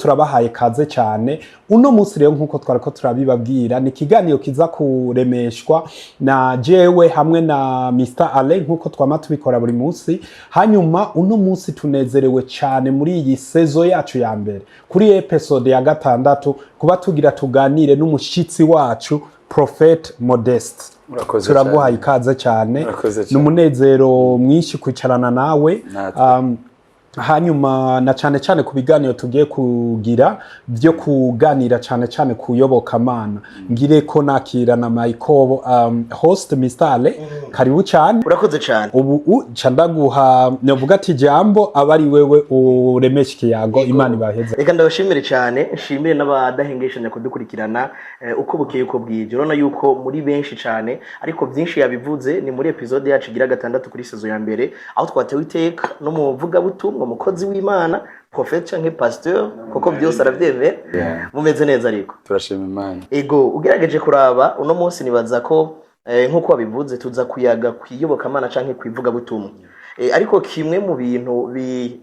turabahaye kaze cyane uno munsi rero nkuko twariko turabibabwira ni kiganiro kiza kuremeshwa na jewe hamwe na Mr. Ale nkuko twama tubikora buri munsi. Hanyuma uno munsi tunezerewe cyane muri iyi sezo yacu ya mbere kuri episode ya 6 kuba tugira tuganire n'umushitsi wacu Profete Modesta. Turaguhaye ikaze cyane n'umunezero mwinshi kwicarana nawe. Hanyuma na cyane ku biganiro tugiye kugira byo kuganira cyane ku Iyoboka Mana. Ngire ko nakira na Michael host Mr. Ale karibu cyane. Urakoze cyane. Ubu candaguha navuga ati jambo abari wewe uremesha ikiyago Imana ibaheze. Reka ndabashimire cyane, nshimire n'abadahengeshanya kudukurikirana uko bukeye uko bwije. Urona yuko muri benshi cyane ariko byinshi yabivuze ni muri episode yacu igira 6 kuri sezo ya mbere aho twatewe iteka no muvuga butumwa umukozi w'Imana Profete canke pasteur koko byose aravyemera. Mumeze neza ariko turashima Imana. Ego ugerageje kuraba uno munsi nibaza ko nkuko wabivuze tuza kuyaga kwiyoboka Mana canke kwivuga butumwa. Ariko kimwe mu bintu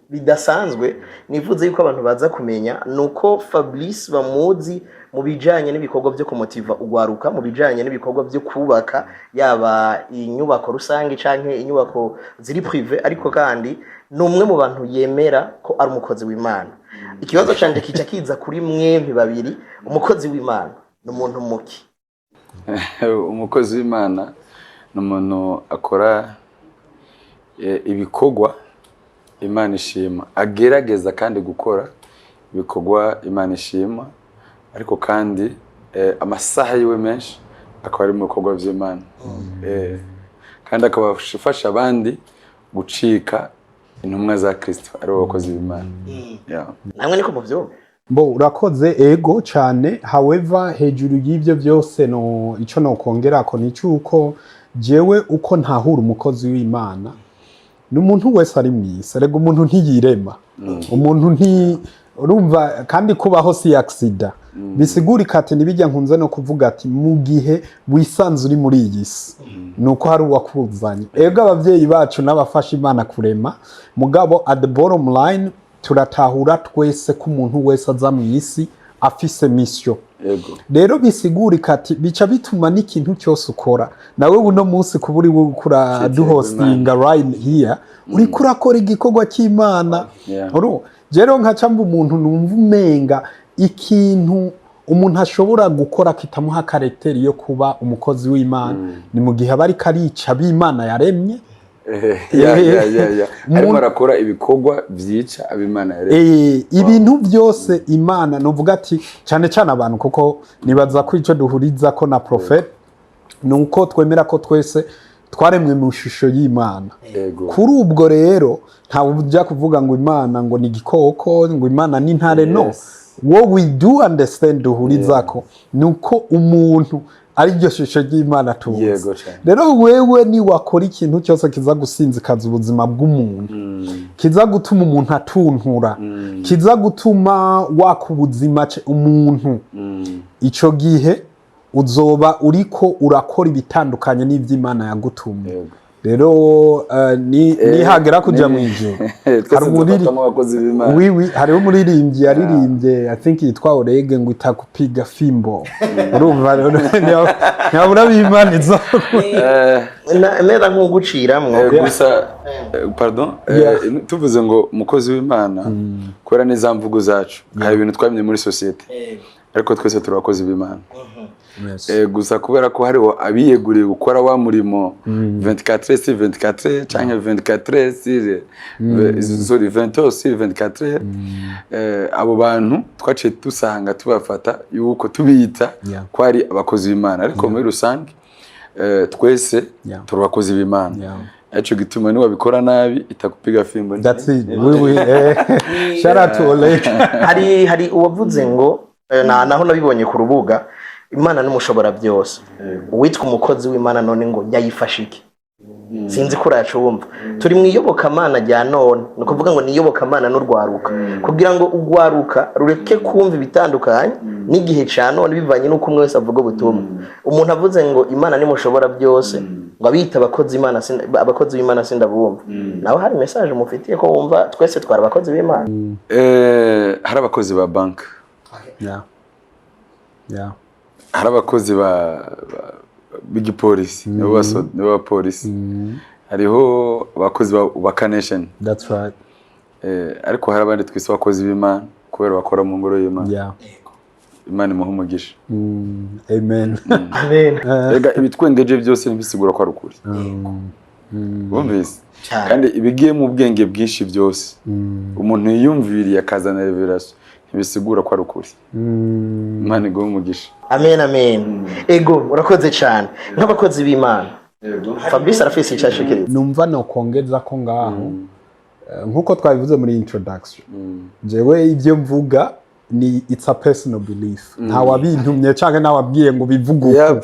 bidasanzwe nivuze yuko abantu baza kumenya nuko Fablice bamuzi mu bijanye n'ibikorwa byo kumotiva ugwaruka, mu bijanye n'ibikorwa byo kubaka yaba inyubako rusange canke inyubako ziri privé, ariko kandi numwe mu bantu yemera ko ari umukozi w'Imana. Ikibazo canje kica kiza kuri mwembi babiri, umukozi w'Imana n'umuntu muki? Umukozi w'Imana n'umuntu akora ibikorwa Imana ishima, agerageza kandi gukora ibikorwa Imana ishima, ariko kandi amasaha yiwe menshi akaba ari mu bikorwa by'Imana. Kandi akabafasha abandi gucika intumwa za Kristo ari abakozi b'Imana. Namwe niko muvyumva? Bo urakoze ego cyane. However hejuru y'ivyo byose no ico no kongera ko ni cyuko jewe uko ntahura umukozi w'Imana n'umuntu wese ari mwise, rego umuntu ntiyirema, umuntu nti urumva kandi kubaho si accident. Bisigurika ati nibijya nkunze no kuvuga ati mu gihe wisanze uri muri iyi si nuko hari uwakuzanye. Ego abavyeyi bacu n'abafasha Imana kurema, mugabo at the bottom line turatahura twese ko umuntu wese aza mu isi afise mission. Rero bisigurika ati bica bituma n'ikintu cyose ukora nawe uno munsi kuburi ukura duhostinga right here uri kurakora igikorwa cy'Imana. Jero nkacamba umuntu numva umenga ikintu umuntu ashobora gukora kitamuha karakteri yo kuba umukozi w'Imana ni mu gihe abari karica b'Imana yaremye. Arimo arakora ibikorwa byica ab'Imana yaremye. Ibintu byose Imana novuga ati cyane abantu kuko nibaza ko ico duhuriza ko na Profete nuko twemera ko twese twaremwe mu shusho y'Imana. Kuri ubwo rero nta ujya kuvuga ngo Imana ngo ni gikoko, ngo Imana ni ntare. No, what we do understand duhuriza ko nuko umuntu ari ryo shusho y'Imana tuzi. Rero wewe ni wakora ikintu cyose kiza gusinzikaza ubuzima bw'umuntu, kiza gutuma umuntu atuntura, kiza gutuma wakubuzima umuntu, ico gihe uzoba uriko urakora ibitandukanye n'ivy'Imana yagutumye. Rero ni hagera kuja mwije hariho umuririmbyi yaririmbye I think yitwa Orege ngo itakupiga fimbo. Urumva ntabura b'Imana izo nera nko guciramwo gusa pardon tuvuze ngo umukozi w'Imana kwera neza mvugo zacu hari ibintu twamenye muri societe, ariko twese turabakozi b'Imana. Gusa kubera ko hariho abiyeguriye gukora wa murimo 24/24 canke 24/24 abo bantu twaciye dusanga tubafata yuko tubita ko ari abakozi b'Imana, ariko muri rusange twese turabakozi b'Imana. Acho gituma ni wabikora nabi itakupiga fimbo. That's it. Shout out to Ole. Hari uwavuze ngo naho nabibonye ku rubuga Imana n'umushobora byose. Uwitwa umukozi w'Imana none ngo yayifashike. Sinzi ko uracumva. Turi mu Iyoboka Mana rya none. No kuvuga ngo ni Iyoboka Mana n'urwaruka. Kugira ngo ugwaruka rureke kumva ibitandukanye n'igihe ca none bivanye nuko umwe wese avuga ubutumwa. Umuntu avuze ngo Imana n'umushobora byose ngo abita abakozi b'Imana sindabumva nawe hari message mufitiye ko wumva twese twara abakozi b'Imana hari abakozi ba bank hari abakozi b'igipolisi n'aba polisi hariho abakozi ba Canation. That's right. Ariko hari abandi twise abakozi b'Imana kubera bakora mu ngoro y'Imana. Imana imuha umugisha. Amen. Amen. Ega ibitwengeje byose nibisigura ko ari ukuri. Bumvise kandi ibigiye mu bwenge bwinshi byose umuntu yiyumviriye akazana revelation ntibisigura ko ari ukuri. Imana iguhe umugisha. Amen, amen. Ego urakoze cyane nk'abakozi b'Imana. Fabrice arafise icyashikiriza. Numva no kongeza ko ngaho nkuko twabivuze muri introduction. Jewe ibyo mvuga ni it's a personal belief. Nta wabintumye cyangwa nawabwiye ngo bivuguko.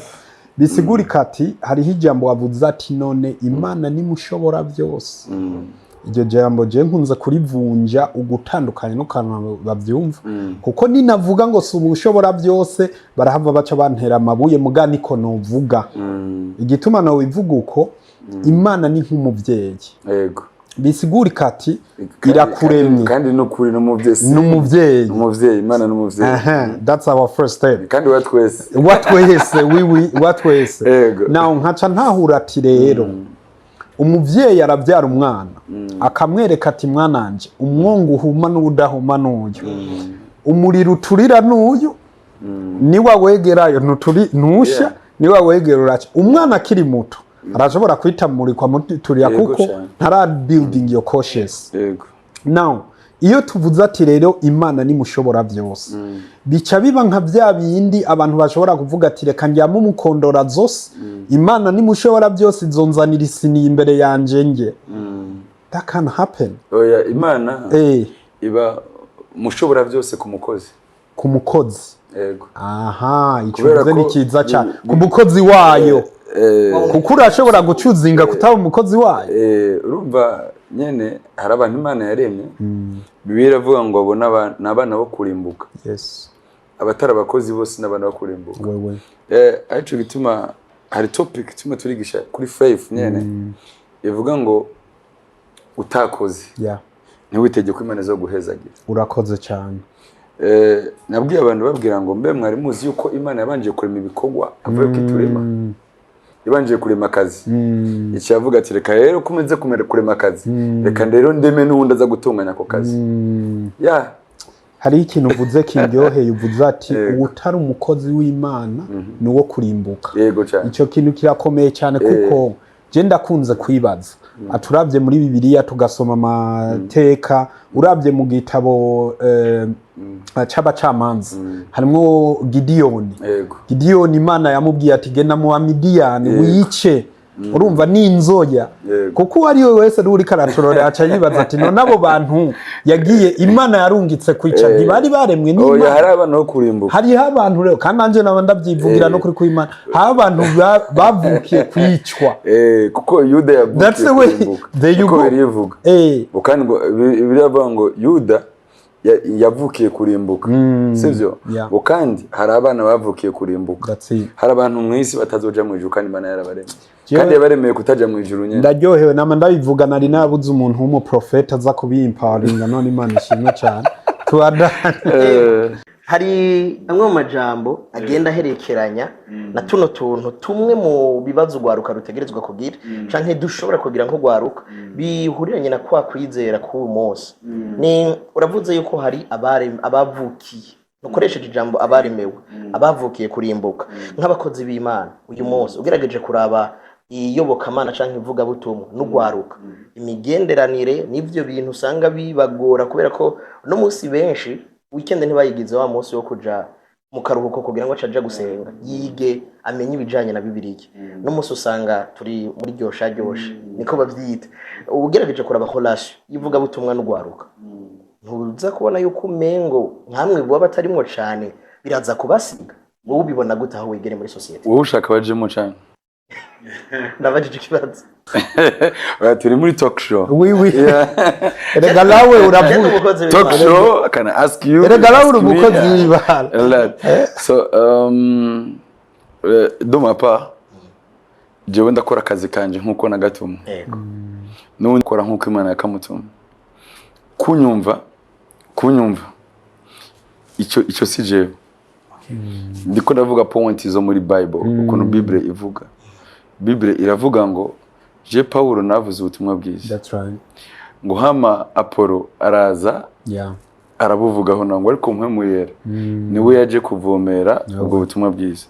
Bisigurika ati hariho ijambo wavuze ati none Imana ni mushobora byose. Iryo jambo je nkunze kurivunja ugutandukanye no kanwa bavyumva kuko ninavuga ngo si ubushobora byose barahava baca bantera amabuye mugani ko novuga igituma no bivuga uko Imana ni nk'umuvyeyi. Yego. Bisigurika ati irakuremye kandi no kuri no muvyeyi. Umuvyeyi Imana n'umuvyeyi. That's our first step. Kandi watwese watwese. Now nkaca ntahura ati rero umuvyeyi arabyara umwana akamwereka ati mwananje umwongo uhuma n'udahuma n'uyu umuriro uturira n'uyu niwa wegerayo ntusha niwa wegera uraca umwana akiri muto arashobora kwitamurikwa muturiya kuko ntara building your cautious. Now iyo tuvuze ati rero Imana ni mushobora byose bica biba nka bya bindi abantu bashobora kuvuga ati reka njyamo umukondora zose Imana ni mushobora byose izonzanira isini imbere yanje nge. That can happen. Oya Imana iba mushobora byose ku mukozi. Yego. Aha icuze ni kiza cyane ku mukozi wayo kuko urashobora gucuzinga kutaba umukozi wayo. Urumva nyene hari abantu Imana yaremye Bibiliya avuga ngo abona n'abana bo kurimbuka. Yes. Abatari abakozi bose n'abana bo kurimbuka. Wewe. Ariko bituma hari topic tuma turigisha kuri faith nyene ivuga ngo utakoze. Ntiwitege ko Imana zo guhezagira. Urakoze cyane. Nabwiye abantu babwira ngo mbe mwari muzi yuko Imana yabanje kurema ibikorwa avuye ko iturema. Yabanje kurema akazi. Iki yavuga ati reka rero kumeze kurema akazi. Reka rero ndeme n'undi aza gutunganya ako kazi. Hari ikintu uvuze kindyoheye uvuze ati utari umukozi w'Imana nuwo kurimbuka. Yego cyane. Ico kintu kirakomeye cyane kuko je ndakunze kwibaza. Aturavye muri Bibiliya tugasoma amateka uravye mu gitabo c'abacamanza harimo Gidiyoni Imana yamubwiye ati genda mu Amidiyani wice urumva ni inzoya kuko ari we wese uri karatorora aca yibaza ati none abo bantu yagiye Imana yarungitse kwica ntibari baremwe n'Imana. Hari abantu bo kurimbuka. Hari abantu rero kandi anje naba ndabyivugira no kuri Imana hari abantu bavukiye kwicwa kuko Yuda yavukiye kurimbuka. Kuko birivuga kandi ngo biravuga ngo Yuda yavukiye kurimbuka sivyo kandi hari abana bavukiye kurimbuka. Hari abantu mwisi batazoja mu ijuru kandi Imana yarabaremye kandi yabaremeye kutaja mu ijuru nyene. Ndaryohewe nama ndabivuga nari nabuze umuntu w'umuprofeta aza kubimparinga none Imana ishimwe cyane tuwadane. Hari amwe mu majambo agenda aherekeranya na tuno tuntu tumwe mu bibazo gwaruka rutegerezwa kugira canke dushobora kugira nko gwaruka bihuriranye na kwa kwizera ku munsi. Ni uravuze yuko hari abavukiye ukoresheje ijambo abaremewe abavukiye kurimbuka nk'abakozi b'Imana. Uyu munsi ugerageje kuraba Iyoboka Mana canke ivuga butumwa n'ugwaruka imigenderanire n'ivyo bintu usanga bibagora kubera ko no munsi benshi weekend ntibayigize wa munsi wo kuja mu karuhuko kugira ngo acaje gusenga yige amenye ibijanye na Bibiliya. No munsi usanga turi muri ryosha niko bavyita. Ugerageje kuraba relation ivuga butumwa n'ugwaruka ntuza kubona yuko umengo nkamwe bo batarimwo cyane biraza kubasiga. Wowe ubibona gute aho wegere muri society? Wowe ushaka bajemo cyane. Ndabajije ikibazo. Turi muri talk show. Erega lawe uravuga talk show can I ask you? Erega lawe urubukozi w'Imana. So de ma part jewe ndakora akazi kanje nkuko nagatumwe yego n'undi akora nkuko Imana yakamutuma. Kunyumva icyo si jewe. Ndiko ndavuga point zo muri Bible ukuntu Bible ivuga. Bible iravuga ngo je Paulo navuze ubutumwa bwiza. That's right. Ngo hama Apollo araza arabuvugaho nango ariko mpemu yera niwe yaje kuvomera ubwo butumwa bwiza.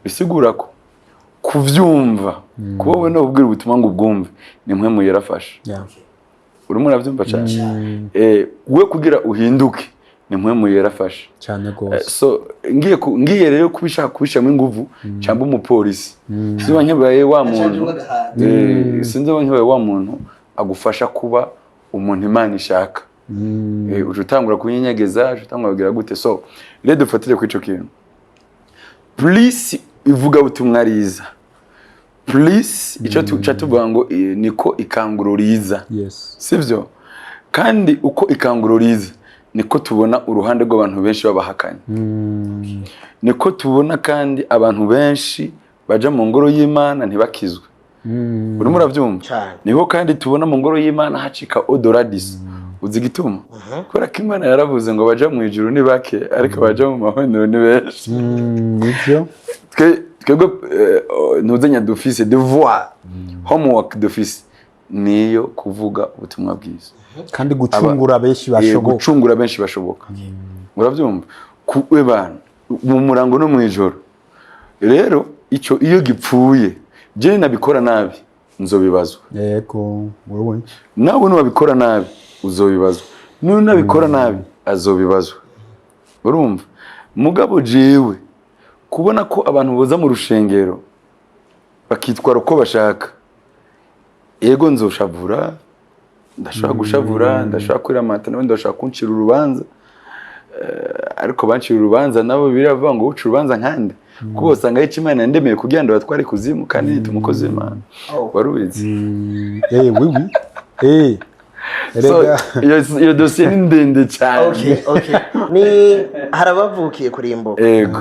Bisigura ko kuvyumva kuba wowe no kubwira ubutumwa ngo ubwumve ni mpemu yera afasha. Urimo uravyumva cyane. We kugira uhinduke ni mpemu yera afasha cyane gose. So ngiye rero kubishamo inguvu cyangwa umupolisi sinzo nkebaye wa muntu sinzo nkebaye wa muntu agufasha kuba umuntu Imana ishaka. Ujutangura kunyenyegeza ujutangura kugira gute. So rero dufatire kwico kintu. Please ivuga butumwa riza. Please ico tuvuga ngo niko ikanguro riza. Yes. Sivyo? Kandi uko ikanguro riza niko tubona uruhande rw'abantu benshi babahakanye. Niko tubona kandi abantu benshi baja mu ngoro y'Imana ntibakizwe. Urimo uravyumva? Niho kandi tubona mu ngoro y'Imana hacika odoradis. Uzi gituma? Kora ko Imana yaravuze ngo baja mu ijuru ni bake ariko baja mu mahonero ni benshi. Nivyo. Twebwe ntuzenya d'office devoir homework d'office niyo kuvuga ubutumwa bwiza kandi gucungura benshi bashoboka. Uravyumva? Kuwe bana mu murango no mu ijoro. Rero ico iyo gipfuye je nabikora nabi nzobibazwa. Yego wowe nawe nubikora nabi uzobibazwa. Nunabikora nabi azobibazwa. Urumva? Mugabo jewe kubona ko abantu boza mu rushengero bakitwara uko bashaka. Yego nzoshavura, ndashaka gushavura, ndashaka kwiramata nawe ndashaka kuncira urubanza. Ariko bancira urubanza nabo biravuga ngo uca urubanza nkande. Kuko usanga yica Imana yandemeye kugira ngo batware kuzimu kandi nitumukoze Imana. Warubizi? Oui. So iyo dossier ni ndende cyane. Okay. Ni harabavukiye kurimbo.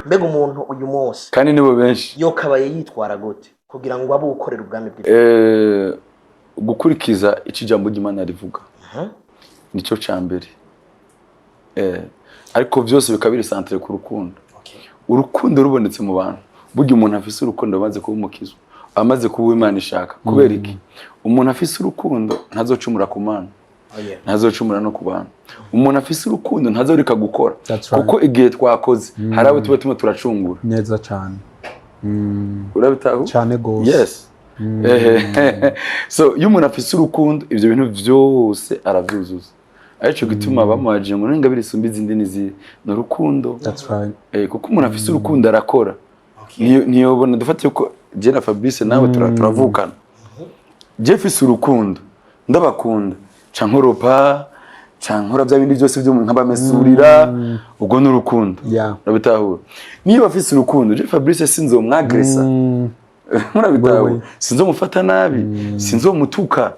Mbega umuntu uyu munsi kandi nibo benshi yo kabaye yitwara gute kugira ngo abe ukorera ubwami bw'Imana. Gukurikiza ikijambo ry'Imana rivuga. Nico cyambere. Ariko byose bikabiri centre ku rukundo. Urukundo rubonetse mu bantu. Burya umuntu afise urukundo amaze kuba umukizwa, amaze kuba Imana ishaka. Kubera iki? Umuntu afise urukundo ntazocumura ku Mana. Ntazocumura no ku bantu. Umuntu afise urukundo ntazorika gukora. Kuko igihe twakoze hari abo tuba turacungura. Neza cyane. Urabitaho? Cyane gose. Yes. So iyo umuntu afise urukundo ivyo bintu vyose aravyuzuza. Ariko gituma bamuhaje ngo n'ingabire isumba izindi n'iziri no rukundo. That's right. Kuko umuntu afise urukundo arakora. Niyo bona dufate ko je na Fabrice nawe turavukana. Je fise urukundo ndabakunda cankoropa cankora bya bindi byose byo nkabamesurira ubwo n'urukundo. Urabitahura? Niyo bafise urukundo je Fabrice sinzo mwagresa. Murabitaho sinzo mufata nabi sinzo mutuka.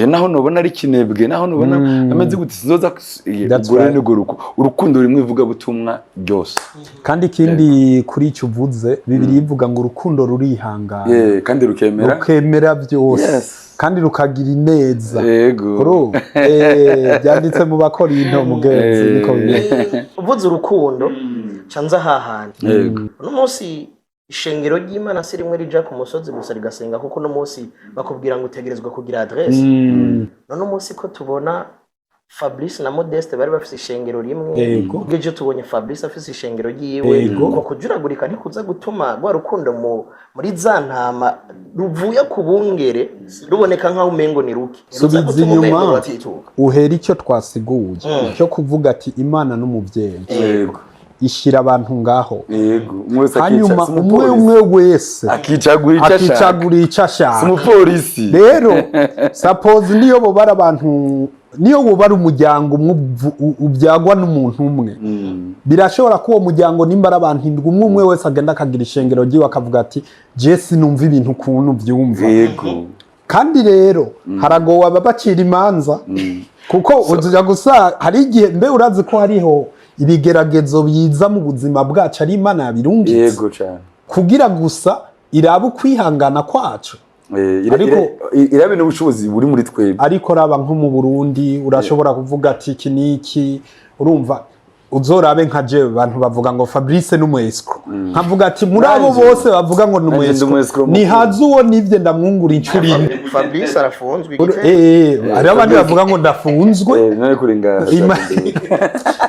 Naho nobona ari kinebwe naho nobona ameze gute sinzoza gore n'uguruko urukundo rimwe ivuga butumwa byose. Kandi ikindi kuri icyo uvuze Bibiliya ivuga ngo urukundo rurihangana kandi rukemera byose kandi rukagira ineza. Yego byanditse mu Bakorinto mugenzi niko bimeze. Uvuze urukundo canza hahandi. Uno munsi ishengero ry'Imana si rimwe rija ku musozi gusa rigasenga kuko no munsi bakubwira ngo utegerezwa kugira adresse. None munsi ko tubona Fablice na Modesta bari bafise ishengero rimwe. Ubwo tubonye Fablice afise ishengero ryiwe ko kujuragurika ntikuza gutuma rwa rukundo muri za ntama ruvuye ku bungere ruboneka nkaho umengo ni ruki. Subiza inyuma uhera icyo twasiguye cyo kuvuga ati Imana n'umuvyeyi. Ishira abantu ngaho. Hanyuma umwe wese akicagura icashaka. Umupolisi. Rero suppose niyo bo bara abantu niyo bo bari umuryango ubyagwa n'umuntu umwe. Birashobora ko uwo muryango nimba abantu indwi umwe wese agenda akagira ishengero giwe akavuga ati je sinumva ibintu kuntu byumva. Kandi rero haragowe ababacira imanza kuko uzuja gusa hari igihe mbe urazi ko hariho ibigeragezo biza mu buzima bwacu ari Imana yabirungitse. Cyane. Kugira gusa iraba ukwihangana kwacu, irabe n'ubushobozi buri muri twebwe. Ariko raba nko mu Burundi urashobora kuvuga ati iki niki, urumva uzorabe nka je abantu bavuga ngo Fabrice n'umwesco, nkavuga ati muri abo bose bavuga ngo n'umwesco ni hazi uwo nivye ndamwungura incuri. Fabrice arafunzwe igitego. Ari abandi bavuga ngo ndafunzwe none kuri ngaha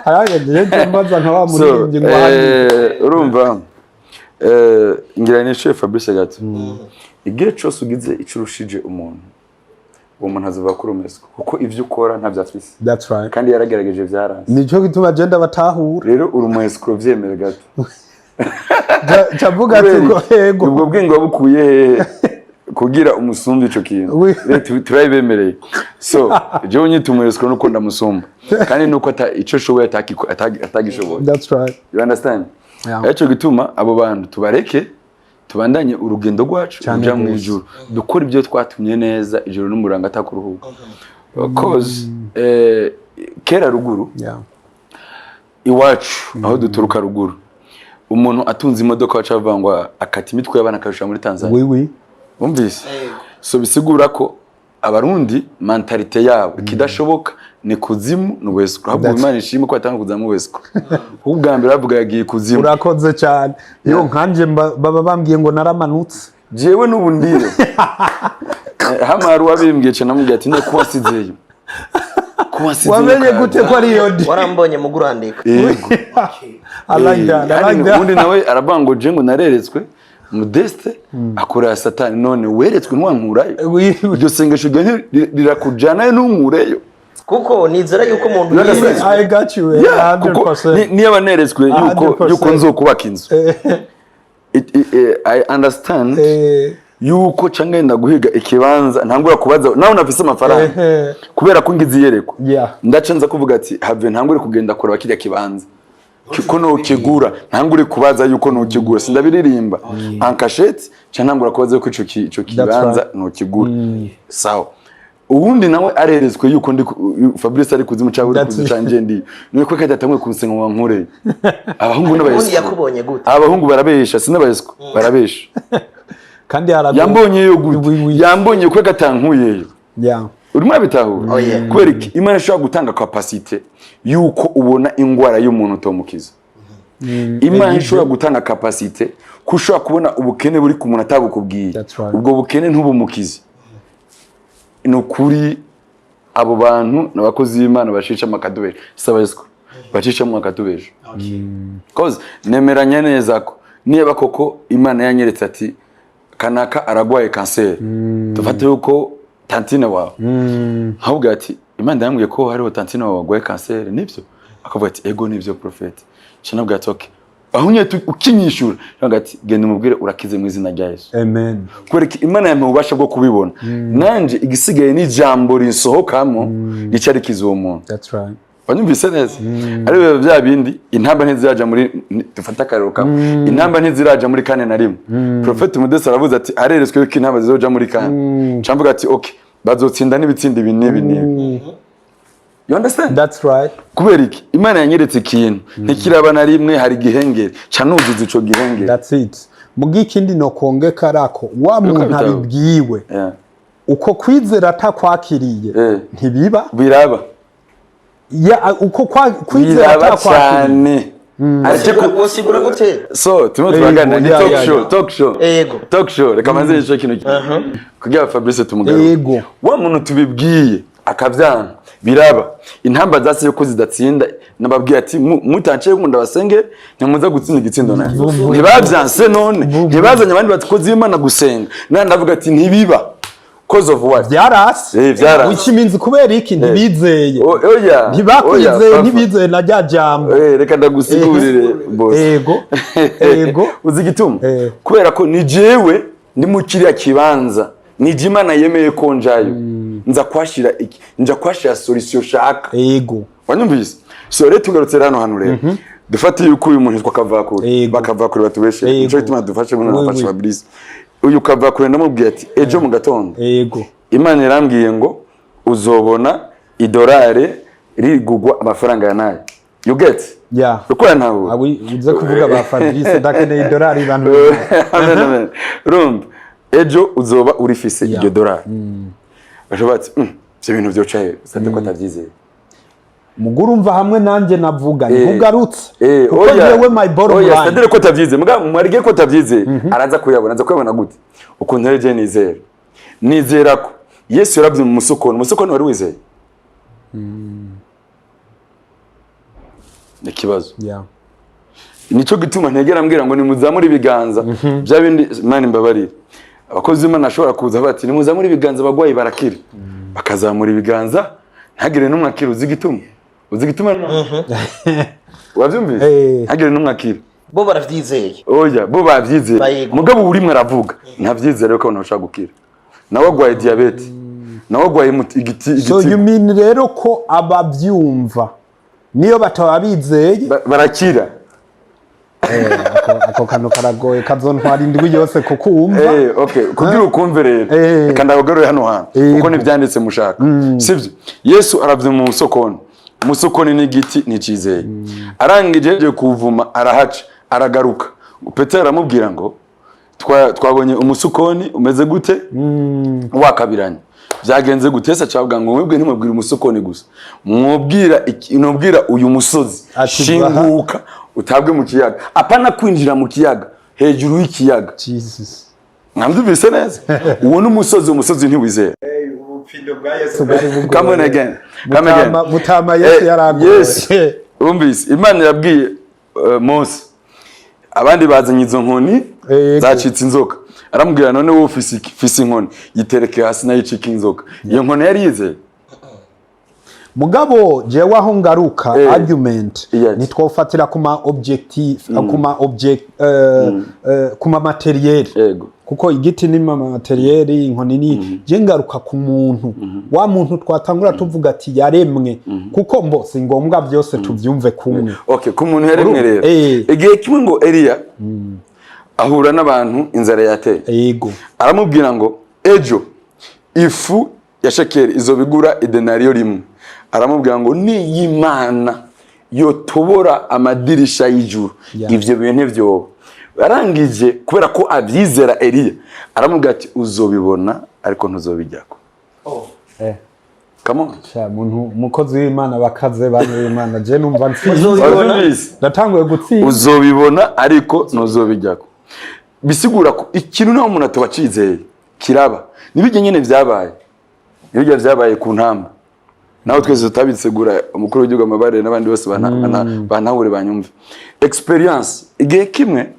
arageje mbaza nka wa muririmbyi ngo urumva ngira ni chef Fabrice gato. Igihe cyose ugize icurushije umuntu, uwo muntu azova kuri umesco kuko ivyo ukora ntavyo afise. That's right. Kandi yaragerageje vyaranze. Nico gituma agenda batahura. Rero uri umesco vyemere gato. Cavuga ati ngo yego. Ubwo bwenge wabukuye kugira umusumba ico kintu. Turayibemereye. So, je nyita umesco nuko ndamusumba. Kandi nuko ico shoboye atagishoboye. That's right. You understand? Eco gituma abo bantu tubareke tubandanye urugendo rwacu uja mu ijuru, dukora ibyo twatumye neza ijuru n'umuranga atakuruhuka. Cause kera ruguru iwacu aho duturuka ruguru, umuntu atunze imodoka wacavangwa akati imitwe y'abana akashusha muri Tanzania. Bumvise? So bisigura ko abarundi mentalite yabo kidashoboka ni kuzimu n'uwesco. Ahubwo Imana ishimwe ko atanga kuzamu wesco. Ubwa mbere bavuga yagiye kuzimu. Urakoze cyane. Yo nkanje baba bambwiye ngo naramanutse. Jewe n'ubundire. Hamaru wabimbwiye cyane namubwiye ati ne kuwasizeyo. Wamenye gute ko ari yodi? Warambonye mu gurandika. Yego. Alanga. Ubundi nawe arabango je ngo nareretswe Modeste akora Satani, none weretswe ntwankurayo. Iryo sengesho rirakujana n'unkureyo. Kuko nizera yuko umuntu I got you 100%. Niyo baneretswe yuko nzokubaka inzu. I understand yuko cangenda guhiga ikibanza ntangura kubaza nawe nafise amafaranga kubera ko ngize yereko. Ndaca nza kuvuga ati have ntangure kugenda kora bakirya kibanza kiko no kigura, ntangure kubaza yuko no kigura sindabiririmba ankashete cyangwa kubaza yuko ico kibanza no kigura. Sawa. Ubundi nawe arerezwe yuko ndi Fabrice ari kuzimu cyawe uri kuzicanje ndi nuko kandi atamwe kunsenga wa nkure. Abahungu n'abayesco yakubonye gute? Abahungu barabesha sinabayesco barabesha. Kandi yambonye yo gute? Yambonye ko gatankuyeyo. Urimo abitahura. Kubera iki Imana ishobora gutanga capacity yuko ubona ingwara y'umuntu utomukiza. Imana ishobora gutanga capacity kushobora kubona ubukene buri ku muntu atabukubwiye. Ubwo bukene ntubumukize. Nukuri abo bantu nabakozi b'Imana bashica makadubeje sabayesco bacisha mu makadubeje. Cause nemeranya neza ko niba koko Imana yanyeretse ati kanaka aragwaye cancer, dufate yuko tantine wawe ahubwo ati Imana yambwiye ko hariho tantine wawe agwaye cancer, nibyo? Akavuga ati ego nibyo prophet. Chanabwa ati okay, ahunye ukinyishura ati genda umubwire urakize mu izina rya Yesu. Amen. Kwereka Imana yamwe ubasha bwo kubibona. Nanje igisigaye ni jambo rinsohokamo ricari kizo umuntu. That's right. Banyumvise neza. Ari bya bindi intamba ntiziraja muri dufata karuka. Intamba ntiziraja muri kane na rimwe. Prophet Modesta aravuze ati areretswe ko intamba zizoja muri kane. Camvuga ati okay, bazotsinda n'ibitsindi binini. You understand? That's right. Kubera iki Imana yanyeretse ikintu ntikiraba na rimwe hari gihengere canuzuza ico gihengere. That's it. Mugi kindi no kongeka rako wa muntu abibwiwe. Uko kwizera atakwakiriye ntibiba biraba. Uko kwizera atakwakiriye Wasigura gute? So tumo twagana ni talk show reka manze ico kintu kugira Fabrice tumugaruka. Wa muntu tubibwiye akavyanga biraba intamba zase yo kuzidatsinda nababwiye ati mutanche nkunda basenge nyamuza gutsinda igitsindo naye ntibavyanse none ntibazanye abandi batikoze Imana gusenga ndavuga ati ntibiba cause of what byarase which means kubera iki ntibizeye ntibakwizeye ntibizeye na rya jambo reka ndagusigurire boss ego uzigituma kubera ko ni jewe ndi mu kiriya kibanza ni Imana yemeye ko njayo nza kwashira solution shaka wanyumvise. So rero tugarutse rano hano rero dufate yuko uyu muntu twakavakure bakavakure batubeshe ico gituma dufashe ngo nafashe Fabrice uyu kavakure ndamubwiye ati ejo mu gatondo Imana irambwiye ngo uzobona idolare rigugwa amafaranga ya nayo. You get? ya ukora ntawe uze kuvuga ba Fabrice ndakeneye idolari bantu rumba ejo uzoba uri fise iryo dolari bashobora ati ibyo bintu byocaye sante ko atabyizeye muguru umva hamwe nanjye navuga ntugarutse kuko yewe my bottom line sante ko atabyize mwarige ko atabyize araza kuyabona gute ukuntu rege nizera ko Yesu yarabye mu musokoni wari wizeye ikibazo nico gituma ntegera mbwira ngo nimuzamure ibiganza bya bindi Imana imbabarire abakozi b'Imana ashobora kuza bati nimuzamure ibiganza bagwayi barakira bakazamura ibiganza ntagire n'umwe akira uzi gituma wavyumvise ntagire n'umwe akira bo baravyizeye oya bo bavyizeye mugabo uri mwe aravuga ntavyizere ko abantu bashaka gukira nawe agwaye diabete nawe agwaye igiti so you mean rero ko abavyumva niyo batabizeye barakira ako kantu karagoye kazontwara indwi yose kukumva okay kugira ukumve rero kandi abagaro hano hantu kuko nivyanditse mushaka sivyo Yesu aravye mu musokoni n'igiti nicizeye arangije kuvuma arahaca aragaruka Petero aramubwira ngo twabonye umusokoni umeze gute wakabiranye byagenze gutesa cavuga ngo mwebwe ntimubwira umusokoni gusa mwubwira uyu musozi shinguka utabwe mu kiyaga apana kwinjira mu kiyaga hejuru y'ikiyaga Jesus namdubise neza uwo n'umusozi ntiwizera ubupfindo bwa Yesu bari bugo come again mutama Yesu yaragoye umbise Imana yabwiye Mose abandi bazanye izo nkoni zacitse inzoka aramubwira none wowe ufise inkoni yitereke hasi nayo icika inzoka iyo nkoni yari yizeye mugabo jewe aho ngaruka argument nitwofatira kuma objective kuma materiel kuko igiti ni materiel inkoni ni je ngaruka ku muntu wa muntu twatangura tuvuga ati yaremwe kuko mbo si ngombwa byose tuvyumve kumwe okay ku muntu yaremwe rero igihe kimwe ngo Eliya ahura n'abantu inzara yateye yego aramubwira ngo ejo ifu ya shekeri izobigura idenariyo rimwe aramubwira ngo ni Imana yotobora amadirisha y'ijuru ivyo bintu byo arangije kubera ko abyizera Eliya aramubwira ati uzobibona ariko ntuzobijyako come on muntu mukozi w'Imana bakaze bane w'Imana je numva ndatanguye gutsinda uzobibona ariko ntuzobijyako bisigura ko ikintu naho umuntu atobacizeye kiraba nibije nyene vyabaye ku ntamba naho twese tutabitsegura umukuru w'igihugu amabare n'abandi bose bantahure banyumve experience igihe kimwe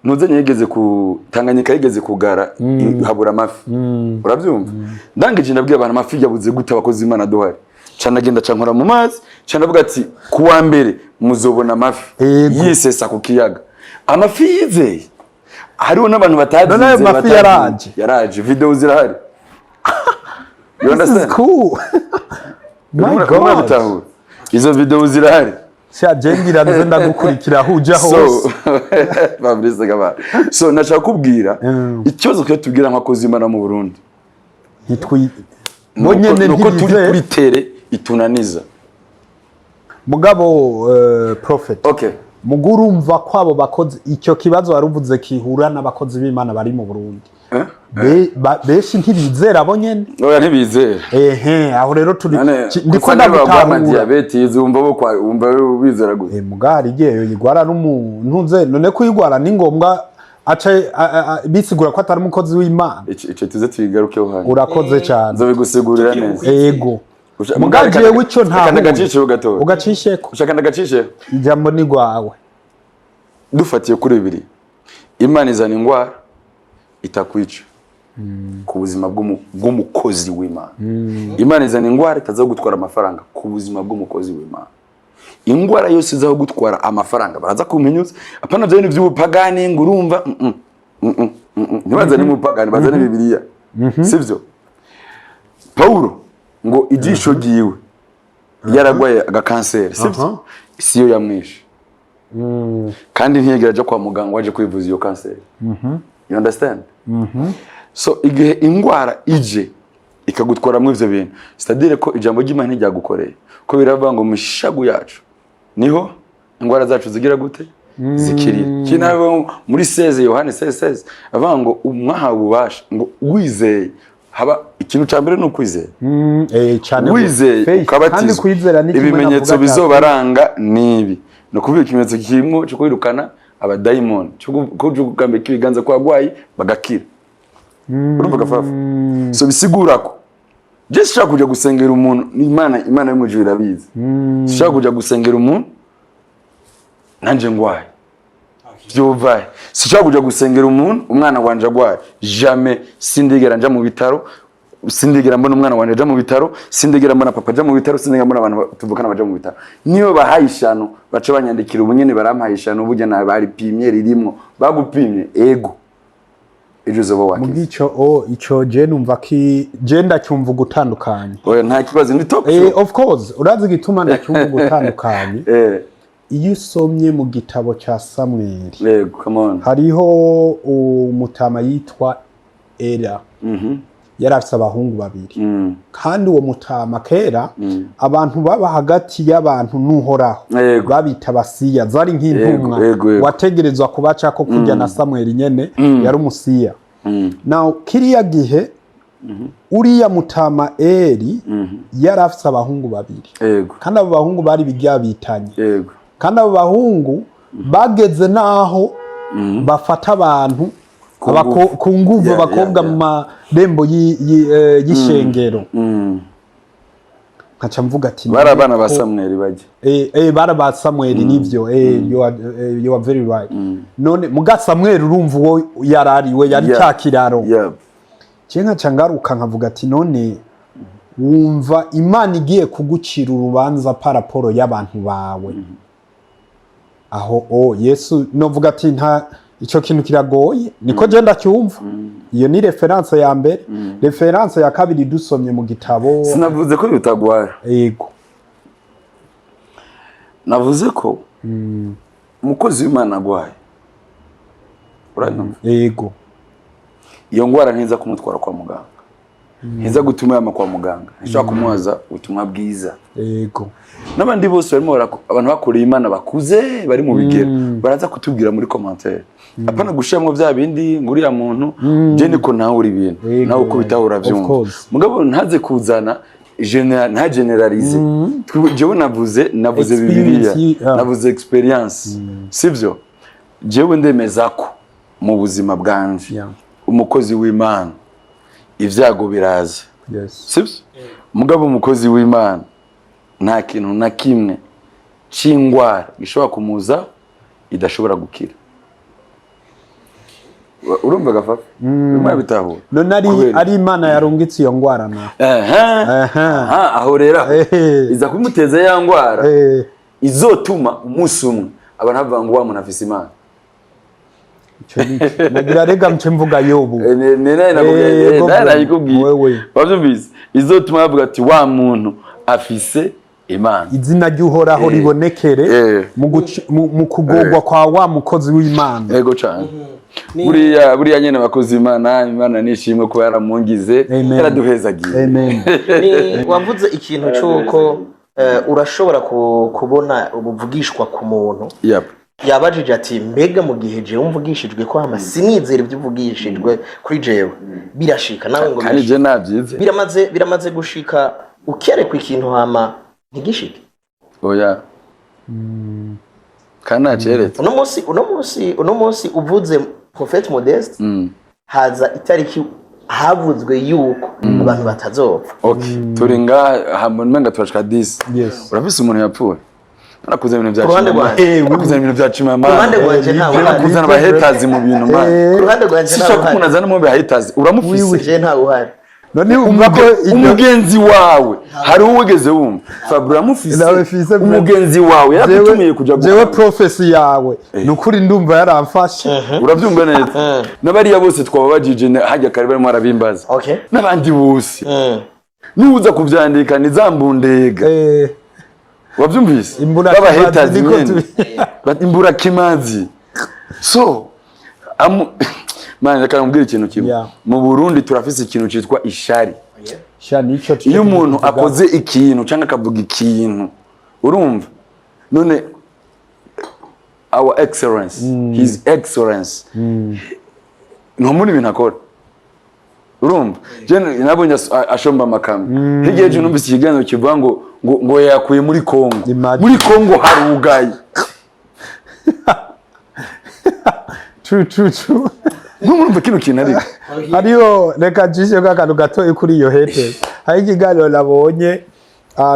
nuzanye yigeze ku Tanganyika yigeze kugara habura amafi uravyumva ndangije ndabwiye abantu amafi yabuze gute abakozi Imana duhari cana genda cankora mu mazi cana avuga ati kuwa mbere muzobona amafi yisesa ku kiyaga amafi yizeye hariho n'abantu batagize amafi yaraje video zirahari you understand cool my god izo video zirahari sha jengira nzenda gukurikira huja hose Fabrice gaba so nashaka kubwira ikibazo cyo tubwira nkakoze Imana mu Burundi nyene nuko turi kuri tere itunaniza mugabo prophet okay mugurumva kwabo bakoze icyo kibazo waruvuze kihura n'abakozi b'Imana bari mu Burundi beshi ntibizera abo nyene oya ntibizera aho rero turi ndiko ndabutahura diabete izumva bo kwa umva bizera gute mugari giye yigwara n'umuntu none kuyigwara ni ngombwa aca bisigura ko atari umukozi w'Imana ico tuze tuyigarukeho hano urakoze cyane zo bigusigurira neza yego mugagiye wico nta ndagacishe gato ugacisheko ushaka ndagacishe ijambo ni gwawe dufatiye kuri bibiri Imana izana ingwara itakwica ku buzima bw'umukozi w'Imana Imana izana ingwara itaza gutwara amafaranga ku buzima bw'umukozi w'Imana ingwara yose izaho gutwara amafaranga baraza kumenyuza apana byo by'ubupagani ngurumva ntibaza ni mupagani bazana Bibiliya sivyo Paulo ngo ijisho giwe yaragwaye agakanseri sivyo isiyo yamwishe kandi ntiyegera aje kwa muganga waje kwivuza iyo kanseri you understand so igihe ingwara ije ikagutwara mu ivyo bintu c'est-à-dire ko ijambo ry'Imana ryagukoreye ko biravuga ngo mushagu yacu niho ingwara zacu zigira gute zikirira kinabo muri 16 Yohane 16 avuga ngo umwaha ububasha ngo wizeye haba ikintu cya mbere no kwizera cyane wizeye ukabatizwa ibimenyetso bizobaranga nibi no kuvuga ikimenyetso kirimo cyo kwirukana abadayimoni cyo kugambika ibiganza kwa gwayi bagakira urumva gafafa so bisigura ko je shaka kuja gusengera umuntu Imana yo mujuru irabizi shaka kuja gusengera umuntu nanje ngwaye byuvaye sishaka kuja gusengera umuntu umwana wanje agwaye jamais sindigera nja mu bitaro sindigera mbona umwana wanje aja mu bitaro sindigera mbona papa aja mu bitaro sindigera mbona abantu tuvukana baja mu bitaro niyo bahayishano baca banyandikira ubunyene barampayishano ubujya na bari pimye ririmo bagupimye ego ejo zoba wakize mugico ico je numva ki je ndacyumva gutandukanye oya nta kibazo ni talk show of course urazi gituma ndacyumva gutandukanye iyo usomye mu gitabo cya Samuel yego come on hariho umutama yitwa Era yari afite abahungu babiri kandi uwo mutama kera abantu baba hagati y'abantu n'uhoraho babita basiya zari nk'intumwa wategerezwa kubaca ko kujya na Samuel nyene yari umusiya now kiriya gihe uriya mutama Eri yari afite abahungu babiri kandi abo bahungu bari biryabitanye kandi abo bahungu bageze naho bafata abantu ku nguvu bakobwa mu marembo y'ishengero nkaca mvuga ati barabana ba Samuel baje baraba Samuel nivyo you are very right none muga Samuel urumva uwo yarariwe yari cyakiraro nkaca ngaruka nkavuga ati none wumva Imana igiye kugucira urubanza paraporo y'abantu bawe aho Yesu novuga ati nta ico kintu kiragoye niko je ndacyumva iyo ni reference ya mbere reference ya kabiri dusomye mu gitabo sinavuze ko bitagwara yego navuze ko umukozi w'Imana agwaye uranyumva yego iyo ngwara ntiza kumutwara kwa muganga ntiza gutuma yama kwa muganga nshaka kumuhaza ubutumwa bwiza yego n'abandi bose barimo abantu bakoreye Imana bakuze bari mu bigero baraza kutubwira muri commentaire apana gushyiramo bya bindi nguriya muntu je niko nawe uri ibintu nawe uko bitahura byumva mugabo ntaze kuzana nta generalize jewe navuze bibiliya navuze experience sivyo jewe ndemeza ko mu buzima bwanje umukozi w'Imana ivyago biraza sivyo mugabo umukozi w'Imana nta kintu na kimwe c'ingwara gishobora kumuza idashobora gukira urumva gafafa urumva bitahura none ari Imana yarungitse iyo ngwara na aho rero iza kumuteza ya ngwara izotuma umunsi umwe abantu bavuga ngo wa muntu afise Imana nagira rega mce mvuga Yobu narayikubwiye bavyumvise izotuma bavuga ati wa muntu afise Imana izina ry'uhoraho ribonekere mu kugogwa kwa wa mukozi w'Imana yego cyane buriya nyene bakozi Imana nishimwe ko yaramungize yaraduhezagiye wavuze ikintu cyuko urashobora kubona ubuvugishwa ku muntu yabajije ati mbega mu gihe je umvugishijwe ko sinizere ibyo uvugishijwe kuri jewe birashika nawe ngo kandi je nabyize biramaze gushika ukerekwa ikintu hama ntigishike oya kana ceretse uno munsi uvuze Profete Modesta haza itariki havuzwe yuko abantu batazopfa turi ngaha menga turashika 10 urafise umuntu yapfuye nakuze ibintu byacu nakuze ibintu byacu mama kuruhande rwanje ntawe nakuzana abahetazi mu bintu mama kuruhande rwanje ntawe sishaka kunazana mu bahetazi uramufise je ntawe uhari none umako umugenzi wawe hari uwegeze wumva Fabra mufise umugenzi wawe yakutumiye kuja jewe prophecy yawe nukuri ndumva yaramfashe uravyumva neza nabariya bose twababajije hajya kare barimo arabimbaza nabandi bose nuza kuvyandika nizambundega wavyumvise baba hetazi nyene imbura kimazi so manje akambwira ikintu kimwe mu Burundi turafise ikintu citwa ishari iyo umuntu akoze ikintu cyangwa akavuga ikintu urumva none our excellence, his excellence. Ntumuri ibintu akora. Urumva? Je nabonye ashomba amakamyo. Higiye je numvise ikiganiro kivuga ngo yakuye muri Kongo. Muri Kongo harugaye. True. Ntumurumva kino kintu ariko. Hariyo reka jisho kakanu gato kuri iyo hete. Hari ikiganiro nabonye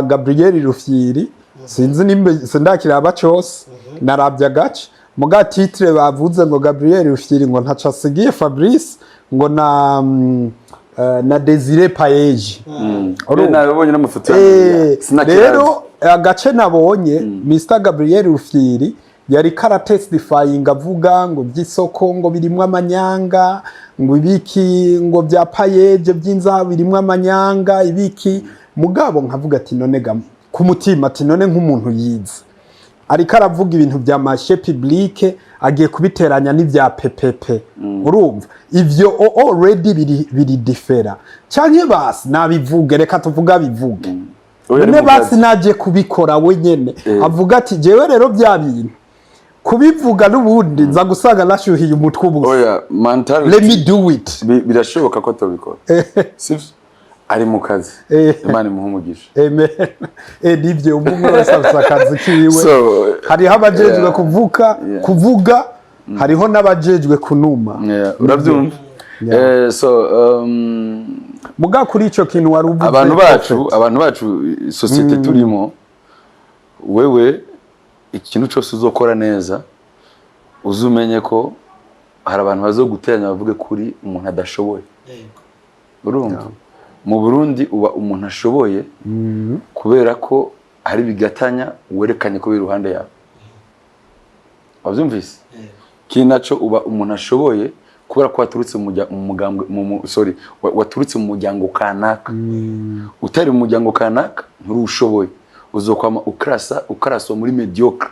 Gabriel Rufyiri sinzi nimbe sindakira abacose narabya gace muga titre bavuze ngo Gabriel Rufyiri ngo ntacasigiye Fabrice ngo na Desire Payeji nabonye n'amafoto rero agace nabonye Mr Gabriel Rufyiri yari karatestifying avuga ngo by'isoko ngo birimwe amanyanga ngo ibiki ngo bya Payeje by'inza birimwe amanyanga ibiki mugabo nkavuga ati none ku mutima ati none nk'umuntu yize ariko aravuga ibintu bya marché public agiye kubiteranya n'ivya PPP urumva ivyo already biri differa cyanye basi nabivuge reka tuvuga bivuge none basi naje kubikora wenyene avuga ati jewe rero bya bintu kubivuga n'ubundi nza gusanga nashyuhiye umutwe ubusa let me do it birashoboka ko tubikora sivyo ari mu kazi Imana imuhumugisha amen nivyo umwe wese akazi kiwe hariho abajejwe kuvuga hariho n'abajejwe kunuma uravyumva muga kuri ico kintu wari uvuze abantu bacu societe turimo wewe ikintu cyose uzokora neza uzumenye ko hari abantu bazoguteranya bavuge kuri umuntu adashoboye urumva mu Burundi uba umuntu ashoboye kubera ko hari bigatanya werekanye ko biruhande yawe wavyumvise kinaco uba umuntu ashoboye kubera ko waturutse waturutse mu muryango kanaka utari mu muryango kanaka nturushoboye uzokwama ukaraswa muri mediocre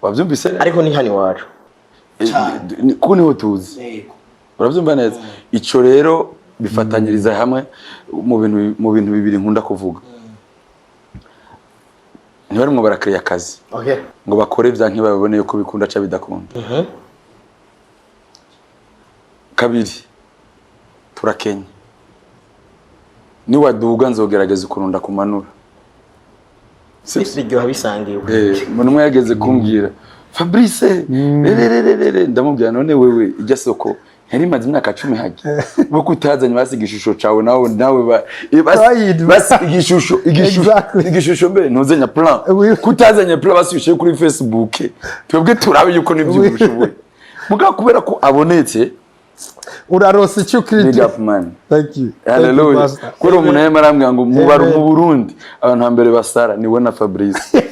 wavyumvise ariko ni hani wacu kuko niho tuzi uravyumva neza ico rero bifatanyiriza hamwe mu bintu bibiri nkunda kuvuga ntibarimwo barakiriya akazi ngo bakore vyanke babone yuko bikunda ca bidakunda kabiri turakenya ni waduga nzogerageza ukununda kumanura biryoha bisangiwe umuntu umwe yageze kumbwira Fabrice ndamubwira none wewe ijya soko yari maze imyaka 10 haje wo kutazanye basigishusho cawe nawe igishusho mbere ntuzenya plan kutazanye plan basubishe kuri Facebook twebwe turabe yuko nivyo ubushoboye muga kubera ko abonetse urarose icyo kiriti thank you haleluya kuri umuntu yemarambwa ngo mubaru mu Burundi abantu hambere basara niwe na Fabrice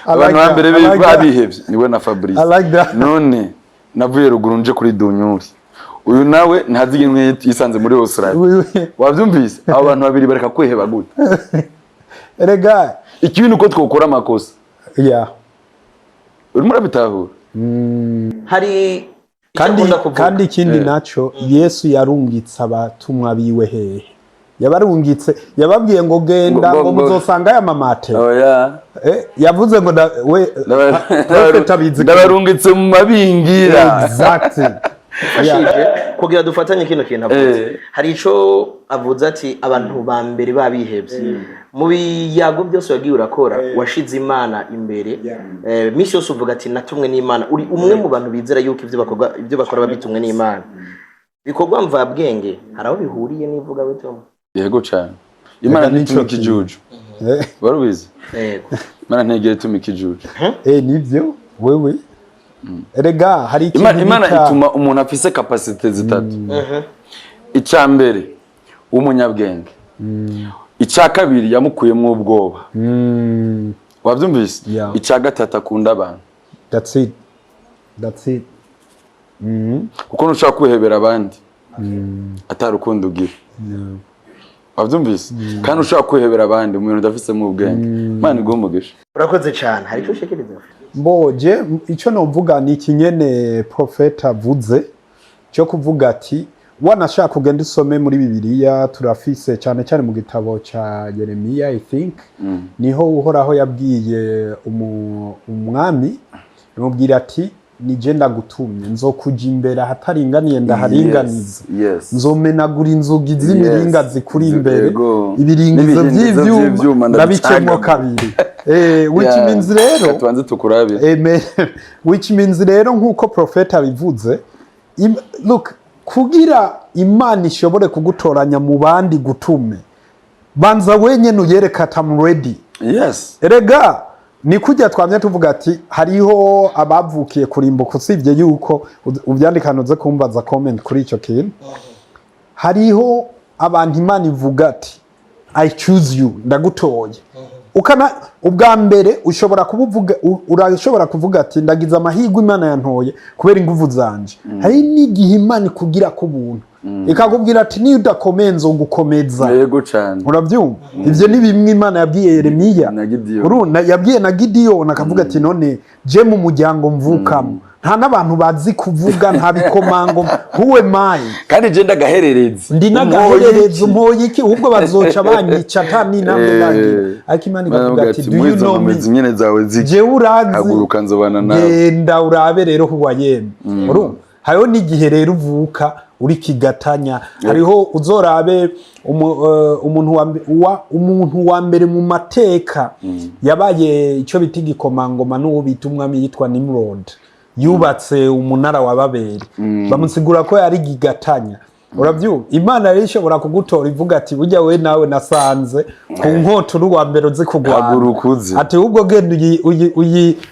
abantu hambere babihevye niwe na Fabrice none navuye ruguru nje kuri Dunyuri uyu nawe ntazige mwe yisanze muri Australia wavyumvise abo bantu babiri bareka kweheba gute erega ikintu ko twokora amakosa urimo urabitahura hari kandi ikindi naco Yesu yarungitse abatumwa biwe hehe yabarungitse yababwiye ngo genda ngo muzosanga ya mamate yavuze ngo ndabarungitse mu mabingira exactly kugira dufatanye kino kintu avuze hari ico avuze ati abantu ba mbere babihebye mu biyago byose wagiye urakora washize Imana imbere misi yose uvuga ati natumwe n'Imana uri umwe mu bantu bizera yuko ibyo bakora babitumwe n'Imana bikorwa mva bwenge haraho bihuriye n'ivuga butumwa yego cyane Imana ntitumika ijuju barubizi yego Imana ntegere tumika ijuju nivyo wewe erega hari ikintu Imana ituma umuntu afise capacité zitatu icya mbere umunyabwenge icya kabiri yamukuyemo ubwoba wabyumvise icya gatatu akunda abantu that's it kuko nushaka kwihebera abandi atarukundo ugira wabyumvise kandi ushaka kwihebera abandi umuntu udafise mu ubwenge Imana igumugisha urakoze cyane hari cyo shekeriza mboje ico no mvuga ni kinyene profeta avuze cyo kuvuga ati wanashaka kugenda usome muri Bibiliya turafise cyane cyane mu gitabo ca Yeremiya I think niho uhoraho yabwiye umwami amubwira ati nije ndagutumye nzokuja imbere ahataringaniye ndaharinganiza nzomenagura inzugi z'imiringa zikuri imbere ibiringizo by'ivyuma ndabicemo kabiri which means rero tubanze tukurabe amen which means rero nkuko profeta abivuze look kugira Imana ishobore kugutoranya mu bandi gutume banza wenyene uyereka I'm ready. Yes. Erega ni kujya twamye tuvuga ati hariho abavukiye kurimbuka usibye yuko ubyandikanuze kumbaza comment kuri ico kintu. Hariho abantu Imana ivuga ati I choose you ndagutoye. Ukana ubwa mbere ushobora kuvuga urashobora kuvuga ati ndagize amahirwe Imana yantoye kubera inguvu zanje. Hari n'igihe Imana kugira ku buntu ikakubwira ati ni udakomenza ugukomeza. Yego cyane. Urabyumva? Ivyo ni bimwe Imana yabwiye Yeremiya. Uruna yabwiye na Gideon akavuga ati none je mu muryango mvukamo nta nabantu bazi kuvuga nta bikomango huwe mai kandi je ndagaherereza ndi nagaherereza umpoye iki ubwo bazoca banyica tani namwe nangi ariko Imana ibavuga ati do you know me nyene zawe je urazi haguruka nzobana nawe genda urabe rero huwa yeme urumva hariho n'igihe rero uvuka uri kigatanya hariho uzorabe umuntu wa mbere mu mateka yabaye ico bita igikomangoma n'uwo bita umwami yitwa Nimrod yubatse umunara wa Babeli bamusigura ko yari gigatanya uravyumva Imana rero ishobora kugutora ivuga ati burya we nawe nasanze ku nkota uruwa mbere uzi kugwana ati ubwo genda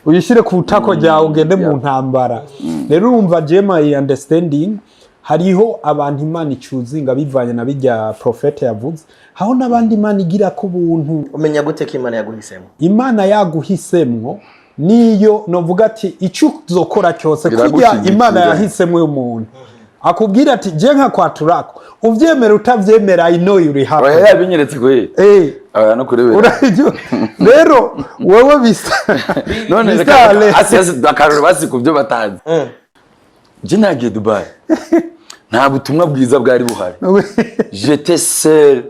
uyishire ku butako ryawe ugende mu ntambara rero urumva jema I understanding hariho abantu Imana icuzinga bivanye na bijya profete yavuze haho nabandi Imana igira ku buntu umenya gute ko Imana yaguhisemo Imana yaguhisemwo niyo novuga ati icyo uzokora cyose kujya Imana yahisemo umuntu akubwira ati je nka kwaturako uvyemera utavyemera I know you have oya yabinyeretse kwe aya no kurebera rero wewe bisa none asiasi bakarura basi kubyo batazi je nagiye Dubai nta butumwa bwiza bwari buhari j'étais seul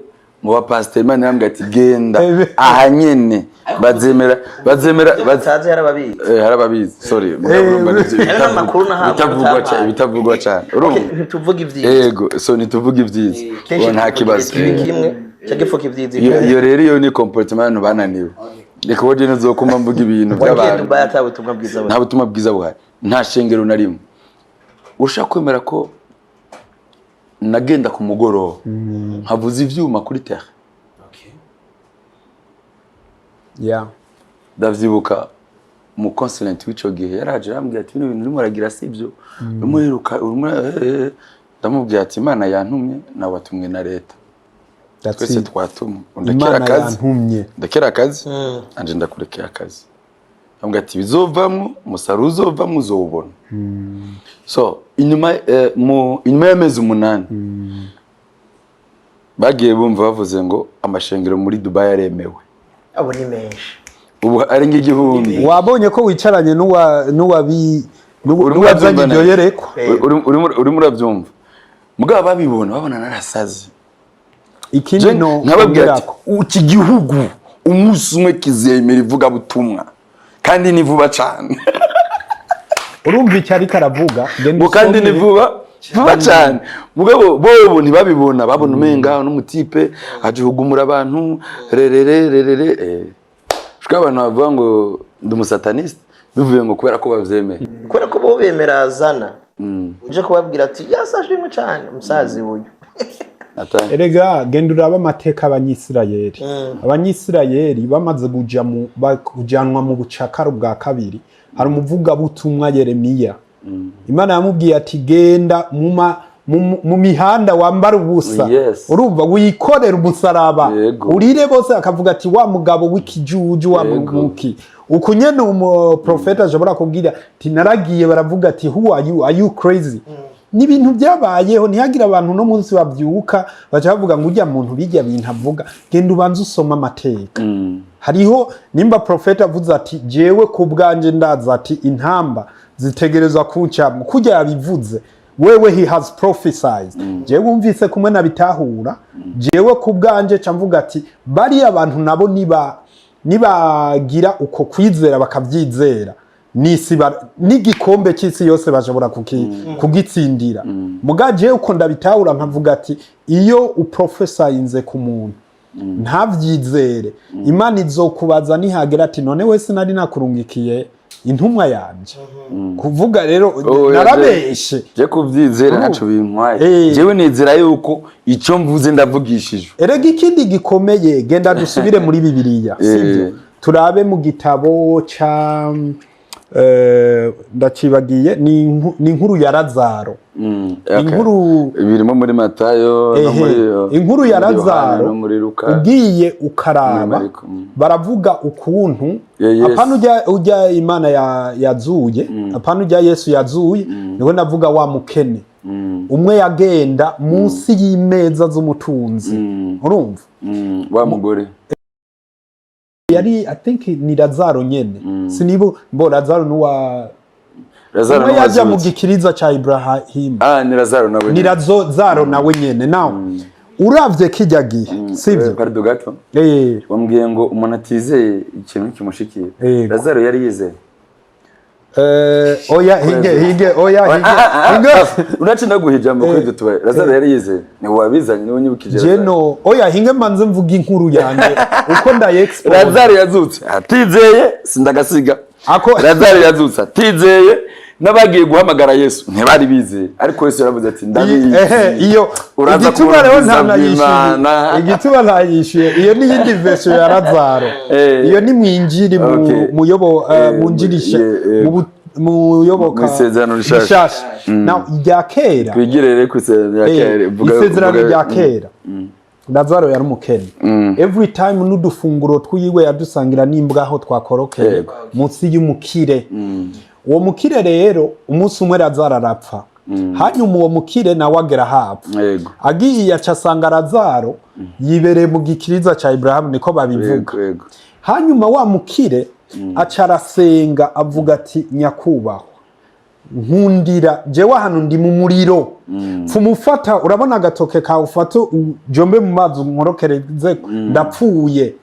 mu bapasteur Imana yambwiye ati genda ahanyene bazemera batazi harababizi sorry bitavugwa cyane ntituvuga ivyiza yego so nituvuga ivyiza nta kibazo kimwe cyagifuka ivyiza iyo rero iyo ni comportement bananiwe reka woje nzokuma mvuga ibintu by'abantu nta butumwa bwiza buhari nta shengero na rimwe urashaka kwemera ko nagenda ku mugoroba nkavuza ivyuma kuri terre ndavyibuka mu consultant w'ico gihe yaraje arambwira ati ibintu urimo uragira sibyo umuheruka ndamubwira ati Imana yantumye nawe watumwe na leta twese twatumwe ndakera akazi anje ndakurekera akazi ndamubwira ati bizovamwo umusaruro uzovamwo uzowubona so inyuma y'amezi 8 bagiye bumva bavuze ngo amashengero muri Dubai yaremewe abo ni menshi ubu ari ng'igihumbi wabonye ko wicaranye n'uwazanye ibyo yereko urimo urabyumva mugabo babona narasaze ikindi no nkababwira iki gihugu umunsi umwe kizemera ivuga butumwa kandi ni vuba cyane urumva icyari karavuga kandi ni vuba cyane mugabo bo ntibabibona babona umenga n'umutipe aje hugumura abantu rerere abantu bavuga ngo ndi umusataniste bivuye ngo kubera ko bavyemeye kubera ko bo bemera azana uje kubabwira ati yasashimwe cyane umusazi uyu erega genda uraba amateka abanyisirayeli bamaze kujanwa mu bucakaro bwa kabiri hari umuvuga butumwa Yeremiya Imana yamubwiye ati genda mu mihanda wambara ubusa urumva wikorera umusaraba urire bose akavuga ati wa mugabo w'ikijuju wa muki ukunyene umuprofeta ajabora kubwira ati naragiye baravuga ati who are you crazy n'ibintu byabayeho ntihagira abantu no munsi bavyuka baje bavuga ngo ujya muntu bijya bintu avuga genda ubanze usoma amateka hariho nimba profeta avuze ati jewe ku bwanje ndaza ati intamba zitegerezwa kuca kujya yabivuze wewe he has prophesied jewe wumvise kumwe nabitahura jewe kubganje ca mvuga ati bari abantu nabo nibagira uko kwizera bakavyizera n'igikombe cy'isi yose bashobora kugitsindira mugaje uko ndabitahura nkavuga ati iyo uprofesayinze ku muntu ntavyizere Imana izokubaza nihagera ati none wese nari nakurungikiye intumwa yanje kuvuga rero narabeshe je kuvyizera ntaco bintwaye jewe nizera yuko ico mvuze ndavugishijwe erega ikindi gikomeye genda dusubire muri Bibiliya sivyo turabe mu gitabo ca ndacibagiye ni inkuru ya Lazaro inkuru birimo muri Matayo no muri inkuru ya Lazaro ugiye ukaraba baravuga ukuntu apana ujya Imana yazuye apana ujya Yesu yazuye niwe navuga wa mukene umwe yagenda munsi y'imeza z'umutunzi urumva wa mugore yari I think ni Lazaro nyene sinibo mbo Lazaro Lazaro yaje mu gikiriza cha Ibrahim ni Lazaro nawe ni Lazaro nawe nyene nawe uravye kijya gihe sivyo pardon gato wambwiye ngo umuntu atizeye ikintu kimushikiye Lazaro yari yizeye hinge unache naguhijambo kwedu tubaye Lazaro yari yizeye ni wabizanye ni unyibukije jeno hinge manze mvuga inkuru yanjye uko ndayexpose Lazaro yazutse atizeye sindagasiga Lazaro yazutse atizeye n'abagiye guhamagara Yesu ntibari bizeye ariko Yesu yaravuze ati ndabizi iyo igituma rero igituma ntayishuye iyo ni yindi version ya Lazaro iyo ni mwinjiri mu njirisha mu Iyoboka isezerano rishasha now rya kera twigirere ku isezerano rya kera Lazaro yari umukene every time n'udufunguro twiwe yadusangira n'imbwa aho twakorokeye munsi y'umukire uwo mukire rero umunsi umwe Lazaro arapfa hanyuma uwo mukire nawe agera hapfa agiye acasanga Lazaro yibereye mu gikiriza ca Ibrahim niko babivuga hanyuma wa mukire acarasenga avuga ati nyakubahwa nkundira jewe hano ndi mu muriro fumufata urabona agatoke ka ufata ujombe mu mazi nkorokereze ndapfuye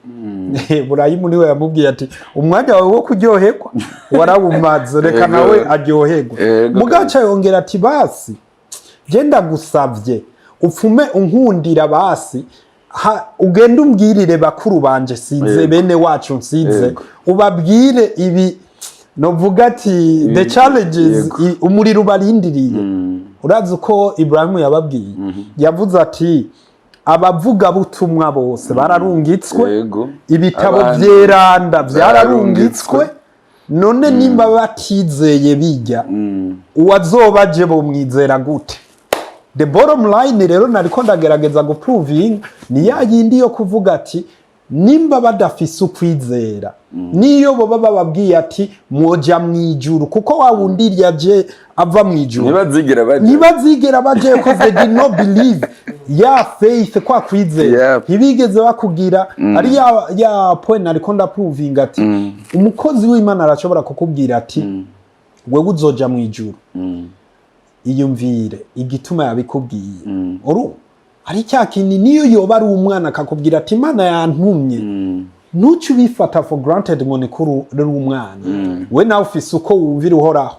Burayimu niwe yamubwiye ati umwanya wawe wo kuryoherwa warawumaze reka nawe aryoherwa mugaca yongera ati basi genda gusavye upfume unkundira basi ugenda umbwirire bakuru banje sinze bene wacu nsinze ubabwire ibi novuga ati the challenges umuriro barindiriye urazi uko Ibrahim yababwiye yavuze ati abavuga butumwa bose bararungitswe ibitabo vyeranda vyararungitswe none nimba batizeye bijya uwazobaje bo mwizera gute the bottom line rero nariko ndagerageza guproving ni ya yindi yo kuvuga ati nimba badafise ukwizera niyo bo baba babwiye ati mwoja mwijuru kuko wawundiri yaje ava mwijuru nibazigera baje ko they did not believe ya faith kwa kwizera ntibigeze bakubwira ari ya point ariko ndaproving ati umukozi w'Imana arashobora kukubwira ati wewe uzoja mwijuru iyumvire igituma yabikubwiye ari cyakindi niyo yoba ari umwana akakubwira ati Imana yantumye nucu bifata for granted ngo ni kuri umwana we nawe ufise uko wumvira uhoraho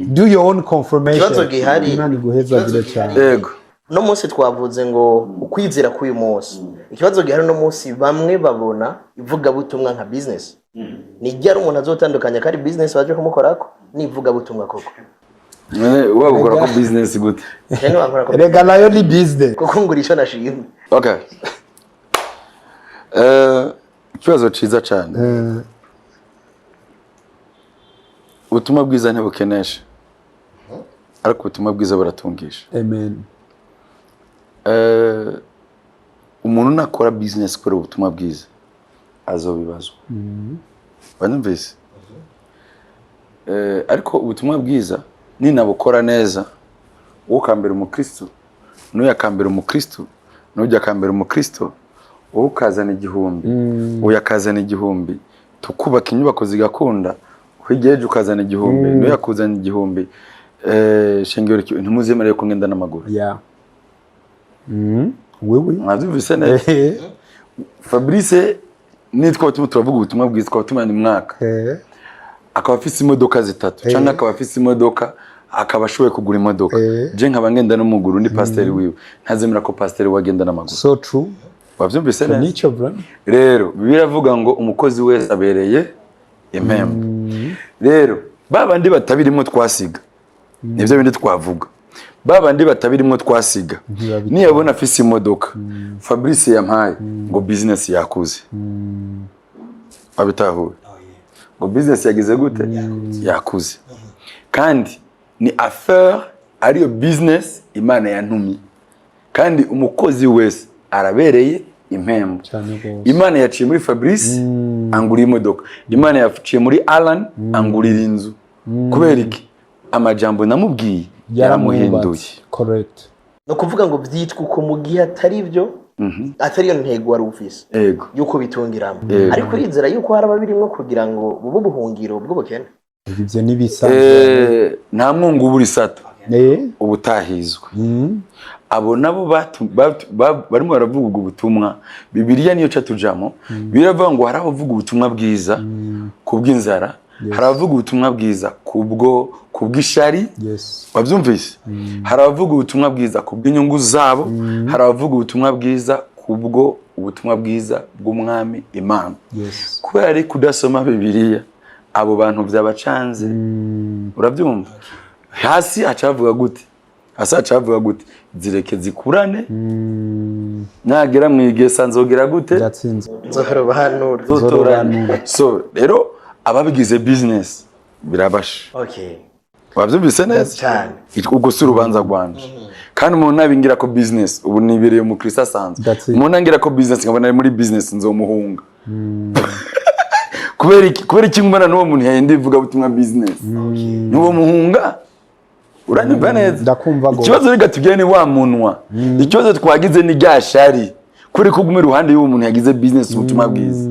do your own confirmation Imana iguhezagire cyane yego no munsi twavuze ngo ukwizera k'uyu munsi ikibazo gihari no munsi bamwe babona ivuga butumwa nka business ni ryari umuntu azotandukanya kari business baje kumukorako nivuga butumwa koko waba ukora ko business gute rega nayo ni business kuko ngurisha nashimwe okay ikibazo ciza cyane ubutumwa bwiza ntibukenesha ariko ubutumwa bwiza buratungisha amen umuntu nakora business kuri ubutumwa bwiza azobibazwa banumvise ariko ubutumwa bwiza ninabukora neza ukambera umukristo n'uyakambera umukristo n'ujya kambera umukristo ukazana igihumbi uyakazana igihumbi tukubaka inyubako zigakunda uhigeje ukazana igihumbi n'uyakuzana igihumbi shingiro ntimuzemereye ko ngenda n'amaguru. Yeah. Wewe. Mwavyumvise neza. Fabrice nitwa turavuga ubutumwa bwiza kwa tumanye mwaka. Akaba afise imodoka zitatu cyangwa akaba afise imodoka akaba ashoboye kugura imodoka. Je nkaba ngenda n'umuguru ndi pasteur wiwe. Ntazemera ko pasteur wagenda n'amaguru. So true. Wavyumvise neza. Nico bro. Rero biravuga ngo umukozi wese abereye impembo. Rero babandi batabirimo twasiga. Nivyo bindi twavuga. Babandi batabirimo twasiga. Niyabona afise imodoka. Fabrice yampaye ngo business yakuze. Abitahuye. Ngo business yagize gute? Yakuze. Kandi ni affaire ariyo business Imana yantumye. Kandi umukozi wese arabereye impembo. Imana yaciye muri Fabrice angura imodoka. Imana yaciye muri Alan angurira inzu. Kubera iki? Amajambo namubwiye yaramuhinduye. Correct. No kuvuga ngo byitwa uko mu gihe atari byo atari yo ntego wari ufise yuko bitungiramo ariko urizera yuko hari ababirimo kugira ngo bubu buhungiro bw'ubukene. Ibyo nibisanzwe nta mwungu buri sato ubutahizwe. Abo nabo barimo baravuga ubwo butumwa. Bibiliya niyo catujamo biravuga ngo hari abavuga ubutumwa bwiza kubw'inzara, hari abavuga ubutumwa bwiza kubw'ishari. Wabyumvise? Hari abavuga ubutumwa bwiza kubw'inyungu zabo, hari abavuga ubutumwa bwiza kubwo ubutumwa bwiza bw'umwami Imana. Kubera ari kudasoma Bibiliya abo bantu byabacanze. Urabyumva? Hasi acavuga gute? Hasi acavuga gute? Zireke zikurane. Nagera mwigesa nzogera gute? Nzotoranura. So rero ababigize business birabasha. Okay. Wabyumvise neza cyane. Ubwo si urubanza rwanje. Kandi umuntu nabingira ko business ubu nibereye mu Kristo asanzwe. Umuntu angira ko business nkabona ari muri business nzomuhunga. Kubera iki ngumana n'uwo muntu yende ivuga butumwa business. N'uwo muhunga uranyumva neza. Ndakumva go. Ikibazo rega tugene wa munwa. Ikibazo twagize ni ryashari. Kuri kuguma iruhande y'uwo muntu yagize business ubutumwa bwiza.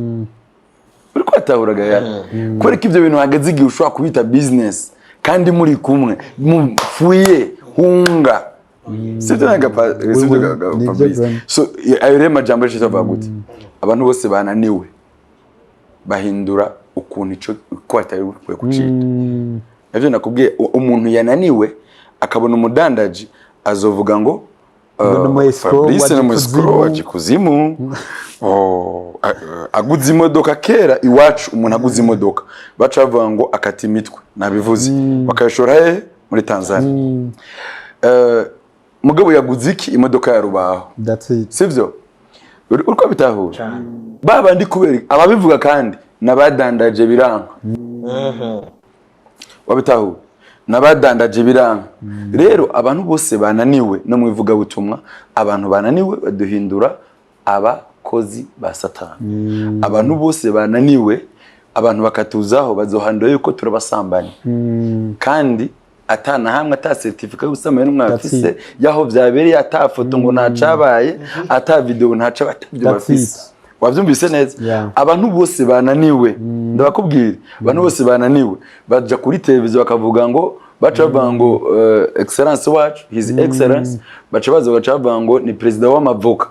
Uri kwatahuraga ya. Kuri ko ivyo bintu hageze igihe ushobora kubita business kandi muri kumwe mufuye hunga. Sivyo so ayire majambo cyo bavuga gute? Abantu bose bananiwe bahindura ukuntu ico kwatari kwe kucita. Navyo nakubwiye umuntu yananiwe akabona umudandaji azovuga ngo Fabrice na muskro waje kuzimu. Aguze imodoka kera iwacu umuntu aguze imodoka bacavuga ngo akati imitwe nabivuze bakayishora he muri Tanzania. Mugabo yaguze iki imodoka ya rubaho. That's it. Sivyo? Uriko bitahura. Babandi kubera ababivuga kandi nabadandaje biranka. Wabitahura. Nabadandaje biranka. Rero abantu bose bananiwe no mwivuga butumwa, abantu bananiwe baduhindura abakozi ba Satani. Abantu bose bananiwe, abantu bakatuzaho bazohandura yuko turabasambanya. Kandi atana hamwe ata certificate y'ubusamanye n'umwafise yaho vyabereye ata foto ngo nacabaye ata video ntacabaye atabyo bafise. Wavyumvise neza? Abantu bose bananiwe. Ndabakubwira, abantu bose bananiwe baja kuri televiziyo bakavuga ngo bacavuga ngo excellence wacu his excellence bacavuga ngo ni president w'amavoka.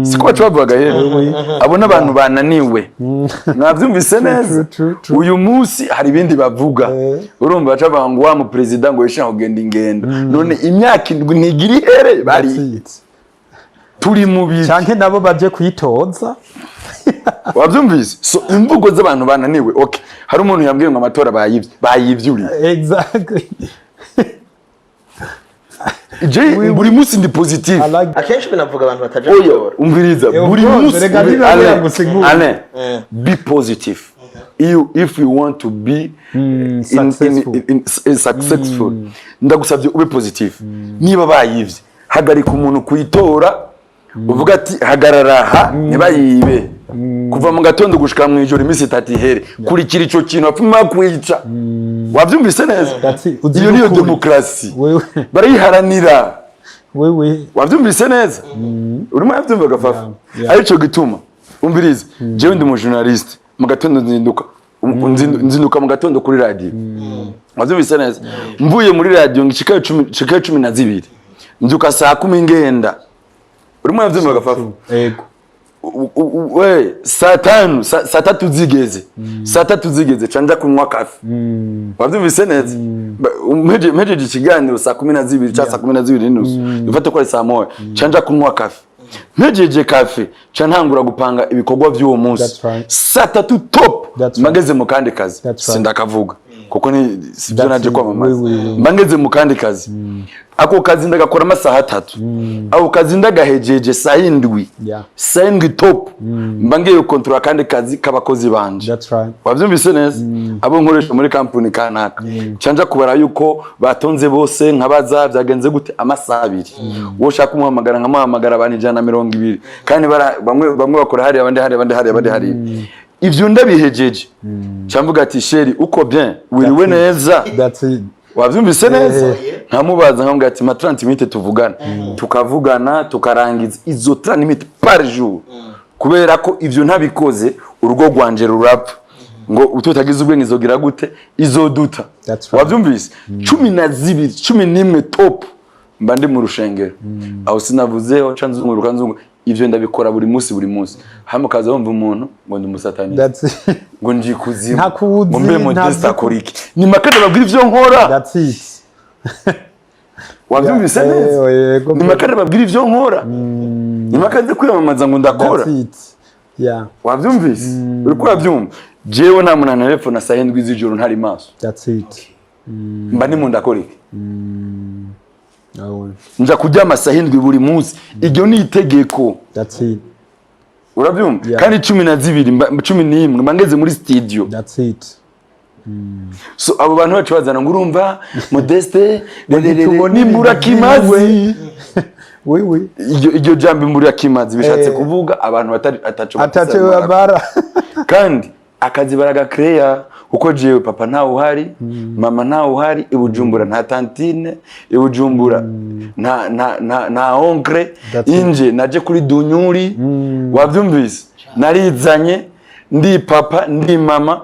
Siko bacavuga hero. Abo n'abantu bananiwe. Mwavyumvise neza? Uyu munsi hari ibindi bavuga. Urumva bacavuga ngo wa mu president ngo yishaka kugenda ingendo. None imyaka indwi ntigiri here bari turi mu bihe canke nabo baje kwitoza. Wabyumvise? So imvugo z'abantu bananiwe. Okay. Hari umuntu yambwiye ngo amatora bayivyuri. Exactly. Buri munsi ndi positive. Akenshi binavuga abantu bataje gutora. Umviriza buri munsi be positive. If you want to be successful. Ndagusabye ube positive. Niba bayivye hagarika umuntu kuyitora uvuga ati hagarara aha ntibayibe. Kuva mu gatondo gushika mu ijoro imisi 3 ihere kurikira ico kintu apfuma kwica. Wavyumvise neza? Iyo niyo demokrasi. Bariharanira. Wavyumvise neza? Urimo yavyumvaga fafa. Arico gituma umviriza jewe ndi mu journalist mu gatondo nzinduka nzinduka mu gatondo kuri radio wavyumvise neza mvuye muri radio ngishikayo 12 mbyuka saa 10 ngenda urimo yavyumva gafafu yego we saa 5 saa 3 zigeze saa 3 zigeze canja kunywa kafe wavyumvise neza mpeje ikiganiro saa 12 cyangwa saa 12 n'usu bifate ko ari saa 1 canja kunywa kafe mpejeje kafe cantangura gupanga ibikorwa by'uwo munsi saa 3 top mageze mu kandi kazi sindakavuga kuko ni sibyo naje kwamamaza mbangeze mu kandi kazi ako kazi ndagakora amasaha 3 ako kazi ndagahejeje saa 7 saa 7 top mbangiye kontra kandi kazi kabakozi banje wavyumvise neza abo nkoresha muri company kanaka canja kubara yuko batonze bose nkabaza byagenze gute amasaha 2 woshaka umuhamagara nkamuhamagara abantu 120 kandi bamwe bakora hari abandi hari ivyo ndabihejeje camvuga ati sheri uko bien wiriwe neza wavyumvise neza nkamubaza nkamubwira ati ma 30 minutes tuvugana tukavugana tukarangiza izo 30 minutes par jour kubera ko ivyo ntabikoze urugo rwanje rurapfa ngo utotagize ubwenge izogira gute izoduta wavyumvise 11 top mba ndi mu rushengero aho sinavuzeho canzunguruka ivyo ndabikora buri munsi hama kaza wumva umuntu ngo ndi umusatani ngo nji kuzimu ngo mbe Modesta koriki ni makade babwira ivyo nkora wavyumvise neza ni makade babwira ivyo nkora ni makade kwiyamamaza ngo ndakora wavyumvise uriko uravyumva jewe nta munana telefone saa 7 z'ijoro ntari maso mba ni mu ndakoriki nja kuryama saa 7 buri munsi iryo ni itegeko urabyumva kandi 12 mbangeze muri studio so abo bantu bacu bazana ngo urumva Modeste ni Murakimazi iryo jambo Murakimazi bishatse kuvuga abantu ataco bara kandi akazi baraga create uko jewe papa ntawe uhari mama ntawe uhari ibujumbura nta tantine ibujumbura nta onkre inje naje kuri dunyuri wavyumvise narizanye ndi papa ndi mama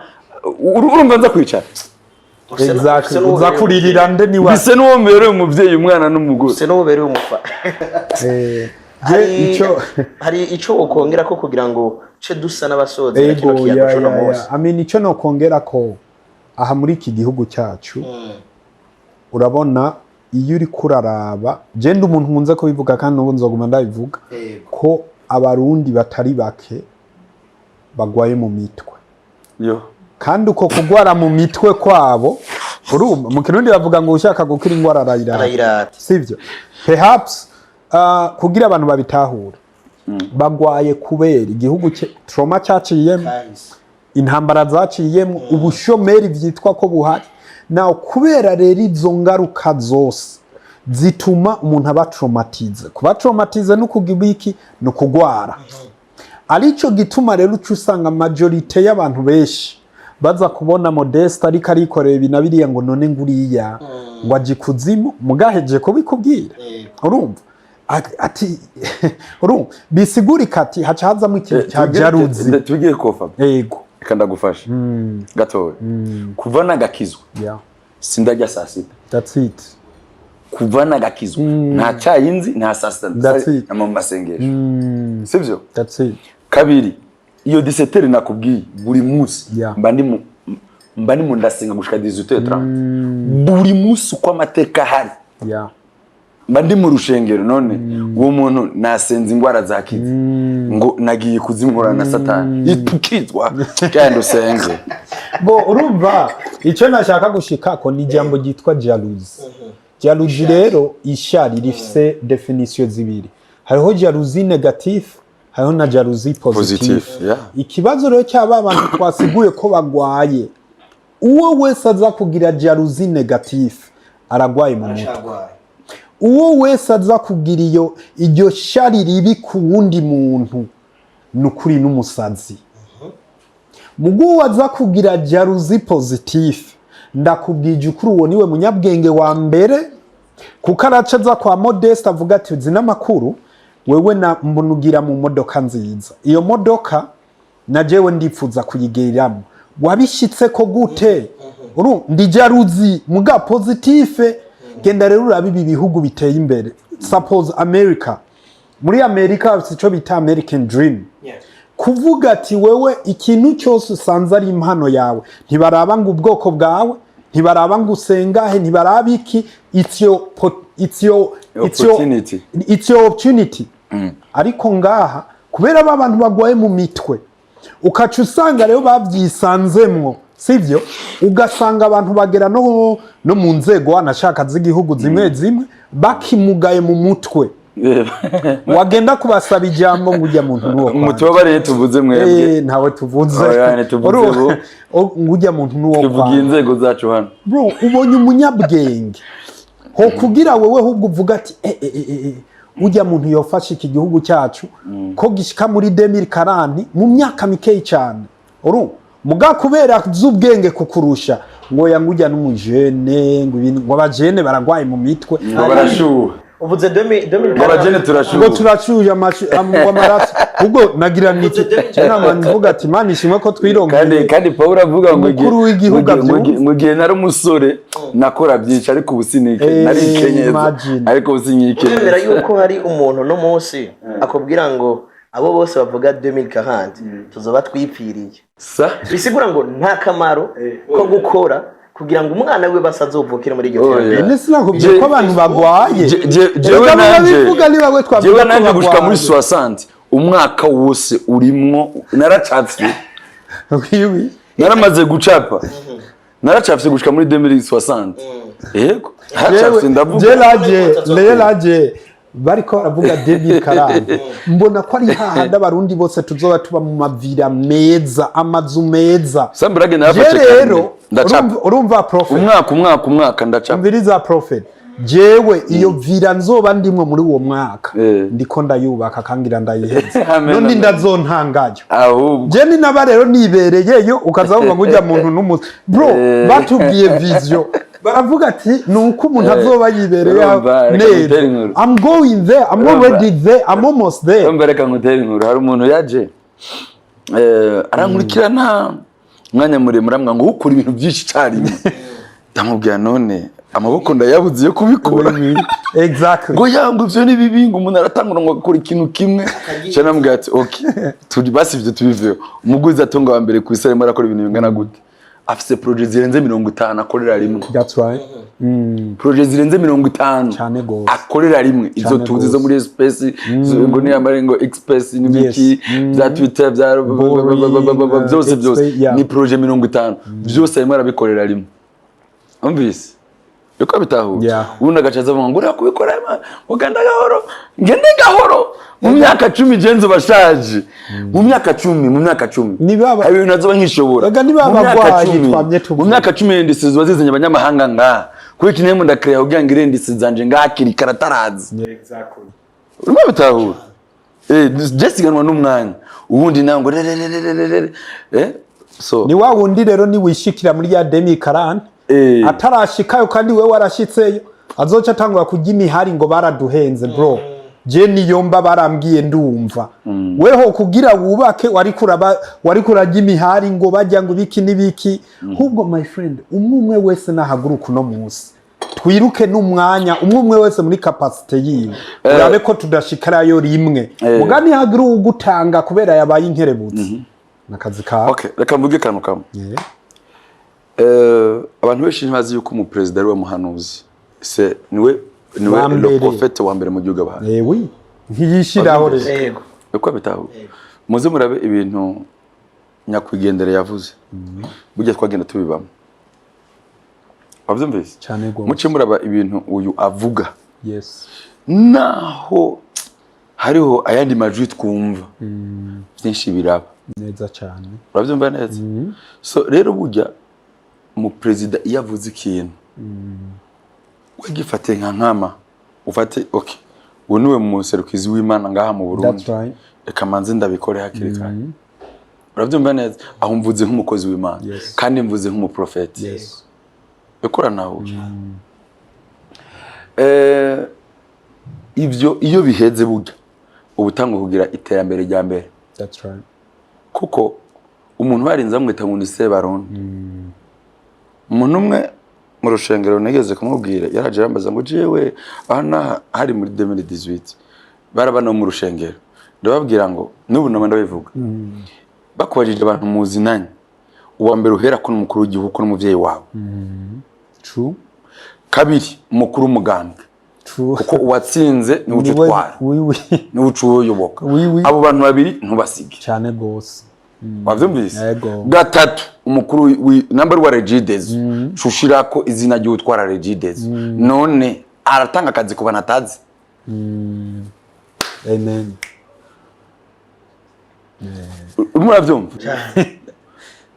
urumva nza kwicara uzakuririra nde ni wa bise no mbere umuvyeyi umwana n'umugore se no bere umufa hari ico ukongera ko kugira ngo ce dusa n'abasoza kino kiyago no mose amini ico no kongera ko aha muri iki gihugu cyacu urabona iyo uri kuraraba je ndi umuntu nkunze ko bivuga kandi ubu nzoguma ndabivuga ko abarundi batari bake bagwaye mu mitwe kandi uko kugwara mu mitwe kwabo urumva mu kirundi bavuga ngo ushaka gukira ingwara arayirata sivyo perhaps kugira abantu babitahura bagwaye kubera igihugu trauma cyaciyemo intambara zaciyemo ubushomeri vyitwa ko buhari naho kubera rero izo ngaruka zose zituma umuntu aba traumatize no kugibiki no kugwara arico gituma rero usanga majorite y'abantu benshi baza kubona Modesta ariko arikoreye binabiriya ngo none nguriya ngo ajikuzimu mugaheje ko bikubwira urumva ati urumva bisigurika ati haca hazamo ikintu cya jaruzi tugiye kofa yego kanda gufasha gatowe kuva nagakizwa sindajya saa 6 that's it kuva nagakizwa nta cyayinzi nta saa 6 na mu masengesho sivyo that's it kabiri iyo 17 nakubwiye buri munsi mba ndi mu ndasenga gushika 18h30 buri munsi uko amateka hari mba ndi mu rushengero none uwo muntu nasenze ingwara zakize ngo nagiye kuzimura na satani itukizwa kandi usenge bo urumva icyo nashaka gushika ko ni jambo gitwa jalousie rero ishari rifise definition zibiri hariho jalousie negative hariho na jalousie positive ikibazo rero cyaba abantu twasiguye ko bagwaye uwo wese aza kugira jalousie negative aragwaye mu mutwe uwo wese aza kugira iryo shari ribi ku wundi muntu nukuri n'umusazi mugu waza kugira jalousie positive ndakubwije ukuri uwo niwe munyabwenge wa mbere kuko araca za kwa Modesta avuga ati zina makuru wewe na mbunugira mu modoka nziza iyo modoka na jewe ndipfuza kuyigeramo wabishitse ko gute ndi jaruzi muga positive genda rero urabibi bihugu biteye imbere suppose America muri America bafite ico bita American dream kuvuga ati wewe ikintu cyose usanze ari impano yawe ntibaraba ngo ubwoko bwawe ntibaraba ngo usengahe ntibaraba iki it's your opportunity ariko ngaha kubera abantu bagwaye mu mitwe ukaca usanga rero babyisanzemwo sivyo ugasanga abantu bagera no mu nzego wanashaka z'igihugu zimwe bakimugaye mu mutwe wagenda kubasaba ijambo ngo ujya muntu nuwo umuti wabariye tuvuze mwebwe ntawe tuvuze ngujya muntu nuwo tuvuga inzego zacu hano bro ubonye umunyabwenge ho kugira wewe ahubwo uvuga ati ujya muntu yofasha iki gihugu cyacu ko gishika muri 2040 mu myaka mikeyi cyane muga kubera z'ubwenge kukurusha ngo yangujya n'umujene ngo abajene baragwaye mu mitwe ngo barashuha uvuze 2040 abajene turashuha ngo turashuye amaraso ubwo nagira niki cyane abantu vuga ati Imana ishimwe ko twirongeye kandi Paul avuga ngo umukuru w'igihugu mu gihe nari umusore nakora byinshi ariko ubusinike nari kenyeza ariko ubusinyike ukwemera yuko hari umuntu no munsi akubwira ngo abo bose bavuga 2040 tuzoba twipfiriye bisigura ngo nta kamaro ko gukora kugira ngo umwana we basazovukire muri iryo terambere nese nakubye ko abantu bagwaye jewe nanje gushika muri 60 umwaka wose urimwo naracapfye naramaze gucapa naracapfye gushika muri 2060 yego haracapfye ndavuga lelaje bariko baravuga 2040 mbona ko ari hahanda abarundi bose tuzoba tuba mu mavira meza amazu meza samburage narafashe rero urumva prophet umwaka ndacapa mbiriza prophet jewe iyo vira nzoba ndimwe muri uwo mwaka ndiko ndayubaka kangira ndayiheze none ndazontangayo ahubwo je ni naba rero nibereyeyo ukazavuga ngo ujya muntu n'umuzi bro batubwiye vision baravuga ati nuko umuntu azoba yibereye neza I'm going there I'm already there I'm almost there mbereka ngutera inkuru hari umuntu yaje arankurikirana mwanya muremure amwa ngo ukora ibintu byinshi cyane ndamubwira none amaboko ndayabuze yo kubikora exactly ngo yangu byo ni bibi ngo umuntu aratangura ngo akora ikintu kimwe cyane ambwira ati okay turi basivye tubiveho umuguzi atonga wa mbere ku isare marakora ibintu bingana gute afise project zirenze 50 akorera rimwe that's right project zirenze 50 akorera rimwe izo tuzi zo muri space ngo ni amarengo express n'ibiki za Twitter bya byose ni project 50 byose arimo arabikorera rimwe umvise yuko bitahu ubundi agacaza avuga ngo urakubikora uganda gahoro mu myaka 10 genzo bashaje mu myaka 10 nibaba ibintu nazo nkishobora mu myaka 10 ndisi zibazizanye abanyamahanga nga kuko kinemu ndakreya ugira ngo irendisi zanje ngakiri karatarazi exactly urimo bitahu just ganwa n'umwanya ubundi nango so ni wa wundi rero ni wishikira muri ya 2040 atarashikayo kandi we warashitseyo azoca atangura kujya imihari ngo baraduhenze bro je niyomba barambwiye ndumva weho kugira wubake wari kurajya imihari ngo bajya ngo biki nibiki hubwo my friend umwe wese nahaguruka no munsi twiruke n'umwanya umwe wese muri capacity yiwe urabe ko tudashikarayo rimwe mugani hagiru ugutanga kubera yabaye inkerebutsi nakazi ka okay reka mvuge kanu kamwe abantu benshi ntibazi yuko umuperezida ari we muhanuzi se niwe le prophète wa mbere mu gihugu abaha oui nkiyishiraho rero uko bitaho muze murabe ibintu nyakwigendera yavuze burya twagenda tubibamo wavyumvise cyane go muce muraba ibintu uyu avuga yes naho hariho ayandi majwi twumva byinshi biraba neza cyane uravyumva neza so rero burya mu president yavuze ikintu wagifate nka nkama ufate okay uniwe mu serukizi w'Imana ngaha mu Burundi that's right reka manze ndabikore hakiri kare uravyumva neza aho mvuze nk'umukozi w'Imana kandi mvuze nk'umuprofeti ukora nawo ivyo iyo biheze burya ubutanga kugira iterambere rya mbere that's right kuko umuntu barinze amwita ngo ni Sebarundi. Umuntu umwe mu rushengero nigeze kumubwira yaraje yambaza ngo jewe aha hari muri 2018 barabana mu rushengero ndababwira ngo n'ubu nama ndabivuga bakubajije abantu muzinanye uwa mbere uhera ko n'umukuru w'igihugu n'umuvyeyi wawe True. kabiri umukuru w'umugambwe kuko uwatsinze ni ucutwara ni ucuyoboka abo bantu babiri ntubasige cyane gose wavyumvise gatatu umukuru number wa Regides shushirako izina ry'utwara Regides none aratanga akazi kubana atazi. Amen. Uravyumva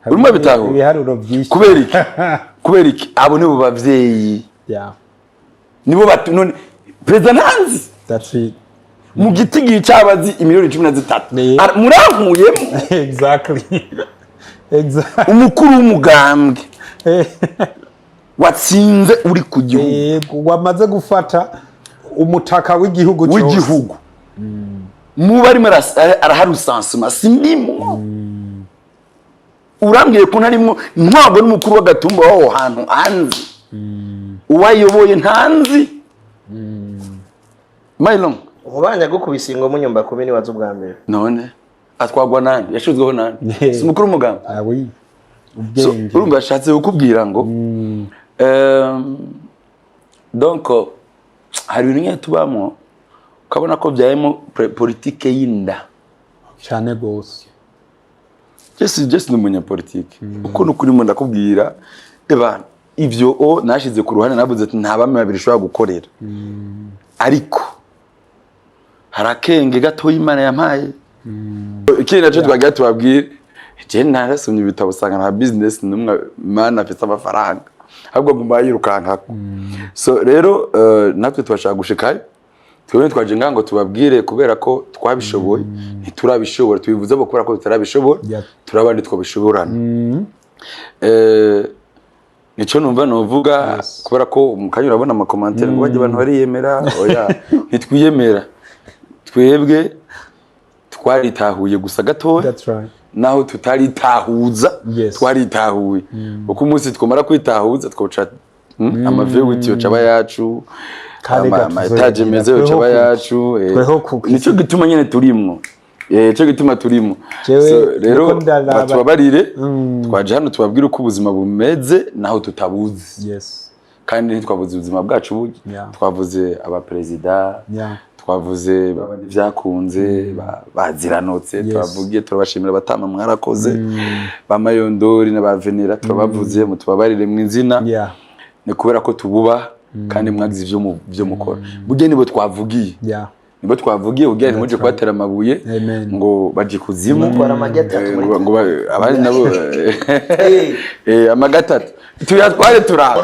urumva bitaho ibiharuro byinshi kubera iki abo nibo bavyeyi nibo none president Nanzi that's it mu gitigi cyabazi imiliyoni 13 murankuyemo exactly umukuru w'umugambwe watsinze uri ku gihugu wamaze gufata umutaka w'igihugu mu bari araharusansuma sindimo urambwiye ko ntarimo ntabwo n'umukuru w'agatumba waho hantu anzi uwayoboye ntanzi Mailong ubanya gukubisa ingo mu nyumba kubini wazo bwa mbere none atwagwa nandi yashizweho nandi si mukuru umuganga oui ubwenge urumva yashatse kukubwira ngo donc hari ibintu tubamo ukabona ko byayemo politique y'inda cyane gose just n'umunyapolitike uko nukuri mu ndakubwira eba ivyo nashize ku ruhande nabuze ati nta bame babiri shobora gukorera ariko harakenge gato y'Imana yampaye ikindi naco twagiye tubabwire je narasomye ibitabo usanga na business numwe Imana afite amafaranga ahubwo ngumba yirukanka so rero natwe twashaka gushikayo twebwe twaje ngango tubabwire kubera ko twabishoboye ntiturabishobora tubivuze bo kubera ko tutarabishobora turabandi twabishoborana nico numva novuga kubera ko mukanyura abona ama commentaire ngo baje abantu bariyemera oya ntitwiyemera twebwe twaritahuye gusa gatoya naho tutaritahuza twaritahuye uko umunsi twomara kwitahuza twoca amavewiti yoca yacu ama etage meze yoca yacu nico gituma nyene turimwo cyo gituma turimo rero batubabarire twaje hano tubabwire uko ubuzima bumeze naho tutabuzi kandi ntitwavuze ubuzima bwacu bugi twavuze aba president twavuze byakunze baziranotse twavugiye turabashimira batama mwarakoze bamayondori n'abavenera turabavuze mutubabarire mu izina ni kubera ko tububa kandi mwagize ivyo mukora burye nibo twavugiye nibo twavugiye ugiye muje kwatera amabuye ngo baje kuzimu ngo abari nabo amagatatu tuyatware turara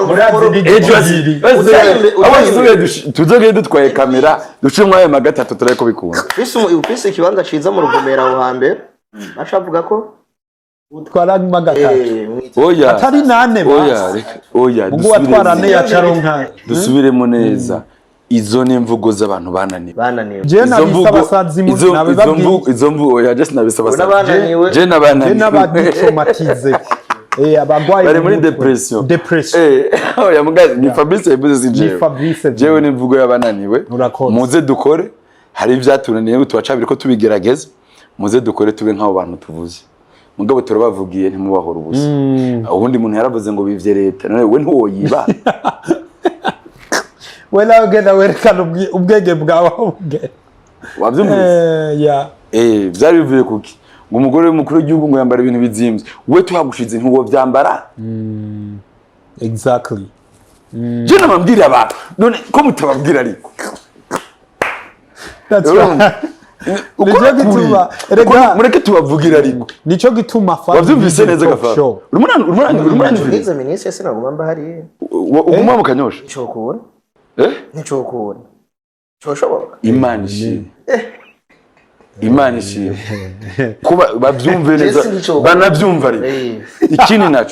tuzoge dutwaye kamera dushimwa ayo magatatu tureko bikunda ufise ikibanza ciza mu rugomera aho hambere bashavuga ko utwara magatatu oya atari nane oya ubwo watwarane ya caronka dusubiremo neza izo ni imvugo z'abantu bananiwe je nabisabasazi mu nabibabwiye izo mvugo oya je nabisabasazi je nabaditraumatize abagwaye bari muri depression oya mugazi ni Fablice yabuze jewe ni imvugo y'abananiwe muze dukore hari ivyatunaniye tubacabire ko tubigerageza muze dukore tube nk'abo bantu tuvuze mugabo turabavugiye ntimubahora ubusa ubundi muntu yaravuze ngo bivye leta none we ntiwoyiba wela ogenda werekana ubwenge bwawe ubwe wavyumvise vyari bivuye kuki ngo umugore w'umukuru w'igihugu ngo yambara ibintu bizimvye we tuhagushize ntuwo vyambara exactly je namambwira abantu none ko mutababwira ariko nico gituma rega mureke tubavugira ariko nico gituma fa wavyumvise neza gafa urumurani nizo minisi ese nagomba hari uguma mu kanyosha nicokura nicokura coshoboka Imana ishimwe kuba bavyumve neza banavyumva ariko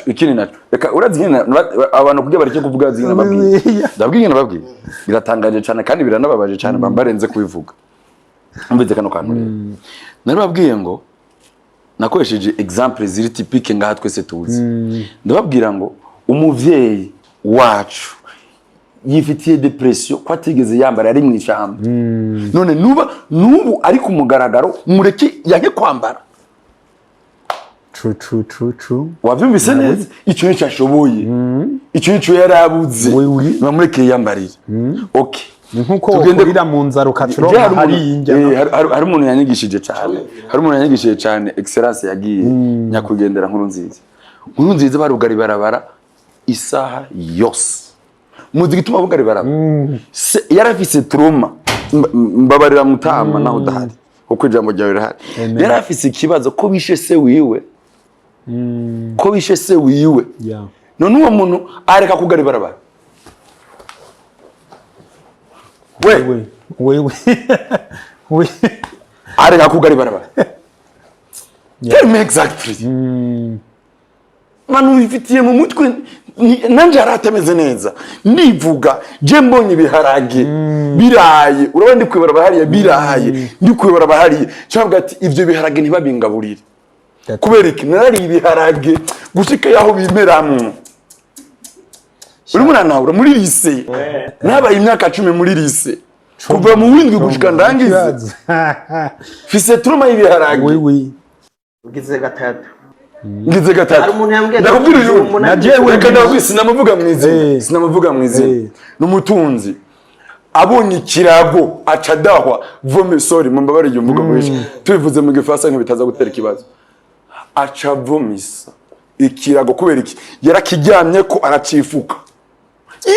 ikini naco reka urazigena abantu kugiye bareke kuvuga zingena babwiye biratangaje cyane kandi biranababaje cyane bambarenze kubivuga umvise kano kantu rero narababwiye ngo nakoresheje exemple ziri typique ngaha twese tuzi ndababwira ngo umuvyeyi wacu yifitiye depression ko atigeze yambara ari mu ishamba none nubu ari ku mugaragaro mureke yanke kwambara True. wavyumvise neza icyo nicyo ashoboye icyo nicyo yarabuze bamureke yambarira okay nkuko ukurira mu nzara ukacuronka hari injya hari umuntu yanyigishije cyane excellence yagiye nyakugendera nkuru nziza barugari barabara isaha yose muzi gituma bugari barabara yarafise trauma mbabarira mutama naho dahari uko ijambo ryawe rihari yarafise ikibazo ko bishe se wiwe none uwo muntu areka kugari barabara we areka kugari barabara tell me exactly manu bifitiye mu mutwe nanje aratameze neza ndivuga je mbonye biharage biraye urabona ndi kwibara bahariye biraye ndi kwibara bahariye cyangwa ati ivyo biharage ntibabingaburire kubera iki narari ibiharage gushika yaho bimeramwe uri munanahura muri lise nabaye imyaka 10 muri lise kuva mu windwi gushika ndangize fise turuma ibiharage ugize gatatu hari umuntu yambwiye ndakubwira uyu najewe kandi sinamuvuga mwize n'umutunzi abonye ikirago acadahwa vome sorry mumbabare yumvuga mwishe tubivuze mu gifasa nk'ibitaza gutera ikibazo acavomisa ikirago kubera iki yarakiryamye ko aracifuka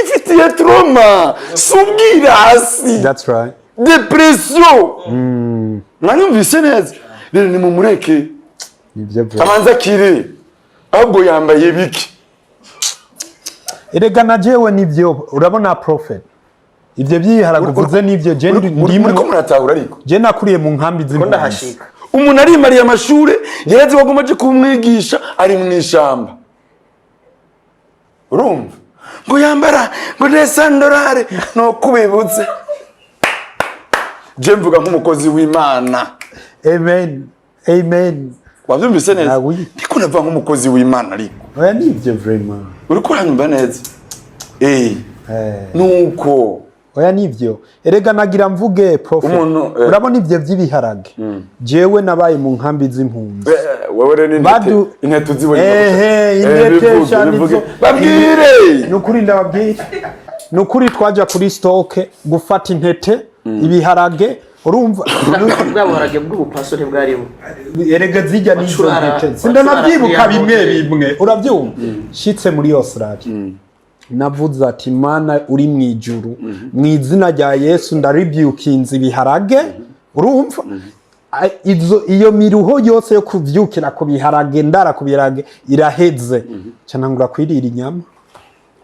ifitiye trauma subwira hasi that's right depression mwanyumvise neza rero ni mumureke amanza kire ahubwo yambaye biki erega najewe nivyo urabona prophet ivyo byiharaguvuze nivyo je ndimo ko muratahura ariko je nakuriye mu nkambi z'impunzi hashika umuntu ari mariya amashure yarazi wagomaje kumwigisha ari mu ishamba urumva ngo yambara ngo $100 no kubibutse je mvuga nk'umukozi w'Imana amen wavyumvise neza ndiko nava nk'umukozi w'Imana ariko oya nivyo vraiment uriko uranyumva neza nuko oya nivyo erega nagira mvuge prophet urabona ivyo by'ibiharage jewe nabaye mu nkambi z'impunzi wewe rero intete uzibonye intete cyane babwire nukuri ndababwira nukuri twaja kuri stock gufata intete ibiharage urumva bwabuharage bw'ubupaso ntibwarimo erega zijya n'izo ntete sindanabyibuka bimwe urabyumva shitse muri Australia navuze ati Mana uri mu ijuru mu izina rya Yesu ndaribyukinze ibiharage urumva iyo miruho yose yo kuvyukira ku biharage ndara ku biharage iraheze canangura kwirira inyama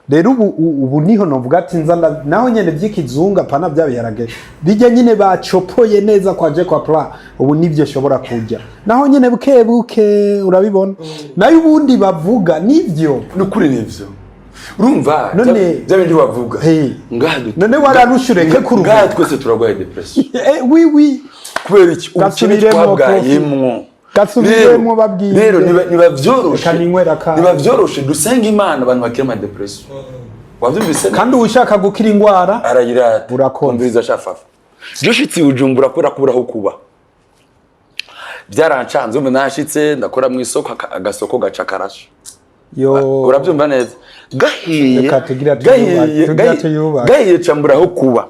rero ubu niho novuga ati nzanda naho nyene by'ikizunga pana bya biharage bijya nyine bacopoye neza kwaje kwa pla ubu nivyo shobora kujya naho nyene buke urabibona nayo ubundi bavuga nivyo nukuri nivyo urumva byabindi wavuga ngadu none wararushureke kuruga ngadu twese turagwaye depression oui kubera iki ubukene twabwayemwo gasubiremo babwiye rero niba vyoroshe dusenga Imana abantu bakira ama depression wavyumvise kandi ushaka gukira ingwara aragira urakonviza shafafa joshitsi ujumbura kuburaho kuba byarancanze umwe nashitse ndakora mu isoko agasoko gacakarasha urabyumva neza gahiye camburaho kuba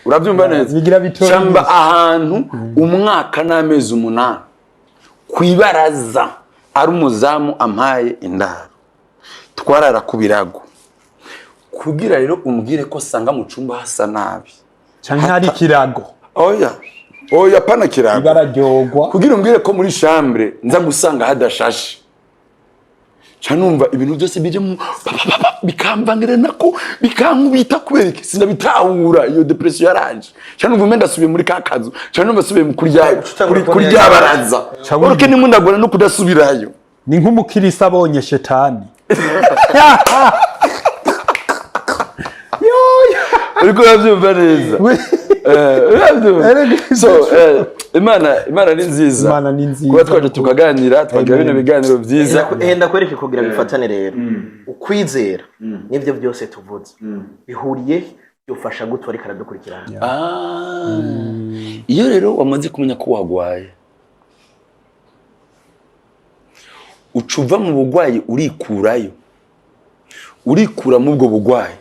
urabyumva neza camba ahantu umwaka n'amezi 8 kwibaraza ari umuzamu ampaye indaro twarara ku birago kugira rero umbwire ko sanga mu cumba hasa nabi canke hari kirago oya pana kirago ibarajogwa kugira umbwire ko muri chambre nza gusanga hadashashe canumva ibintu byose bije bikambangira nako bikankubita kubera iki sinabitahura iyo depression yaranje canumva menda subiye muri kakazu canumva subiye mu kurya baraza uruke nimundagora no kudasubirayo ni nk'umukirisa abonye shetani uriko yavyumva neza so Imana ni nziza. Imana ni nziza. Kuba twaje tukaganira twagira bino biganiro byiza. Enda kwereke kugira bifatane rero. Ukwizera nivyo byose tuvuze. Bihuriye byofasha gutwa ariko aradukurikirana. Iyo rero wamaze kumenya ko wagwaye, ucuva mu bugwayi urikurayo. Urikura mu bwo bugwayi.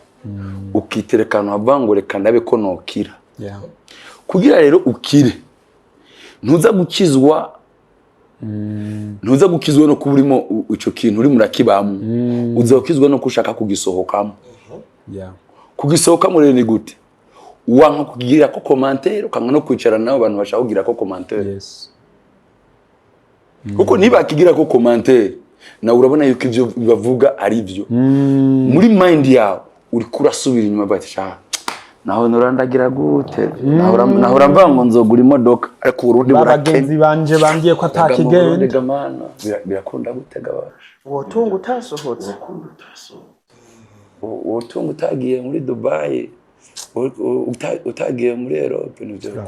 Ukiterekana avangoreka ndabe ko nokira. Kugira rero ukire. Ntuza gukizwa no kuburimo ico kintu uri murakibamo. Uzokizwa no kushaka kugisohokamo. Kugisohokamo rero ni gute? Wanka kugira ko commentaire ukanga no kwicara nawe abantu bashaka kugira ko commentaire. Kuko niba akigira ko commentaire na urabona yuko ivyo bavuga ari byo. Muri mind yawe uri kurasubira inyuma bati sha naho norandagira gute naho uramba ngo nzogura imodoka ariko urundi buragenzi banje bangiye ko atakigenda birakunda gutega basha wotunga utasohotse wotunga utagiye muri Dubai utagiye muri Europe n'ivyo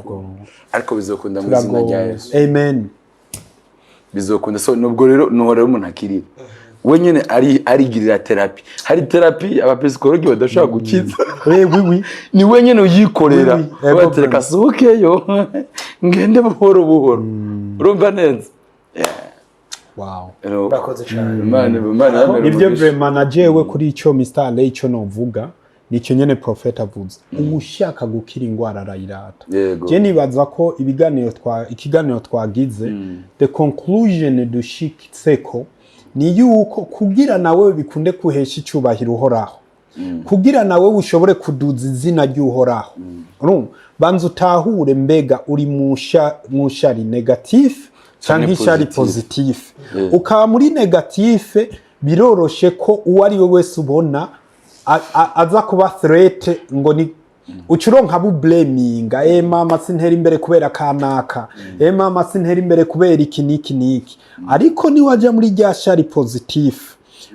ariko bizokunda mu izina rya Yesu. Amen. Bizokunda so nubwo rero umuntu akirira wenyene arigirira therapy. Hari therapy abapsikologi badashaka gukiza. Oui. Ni wenyene uyikorera. Batereka sukeyo. Ngende buhoro buhoro. Urumva neza. Wow. Bakoze cyane. Imana nivyo vraiment najewe kuri ico Mr. Lay ico novuga. Nicyo nyene Profete avuze. Umushaka gukira ingwara arayirata. Je nibaza ko ikiganiro twagize the conclusion dushitseko ni yuko kugira nawe bikunde kuhesha icubahiro uhoraho. Kugira nawe ushobore kuduza izina ry'uhoraho. Banza utahure mbega uri mushari negatif canke ishari positif. Ukaba muri negatif biroroshe ko uwari we wese ubona aza kuba threat ngo ni ucuronka bu blaming mama sintera imbere kubera kanaka mama sintera imbere kubera iki niki ariko ni waje muri rya shari positive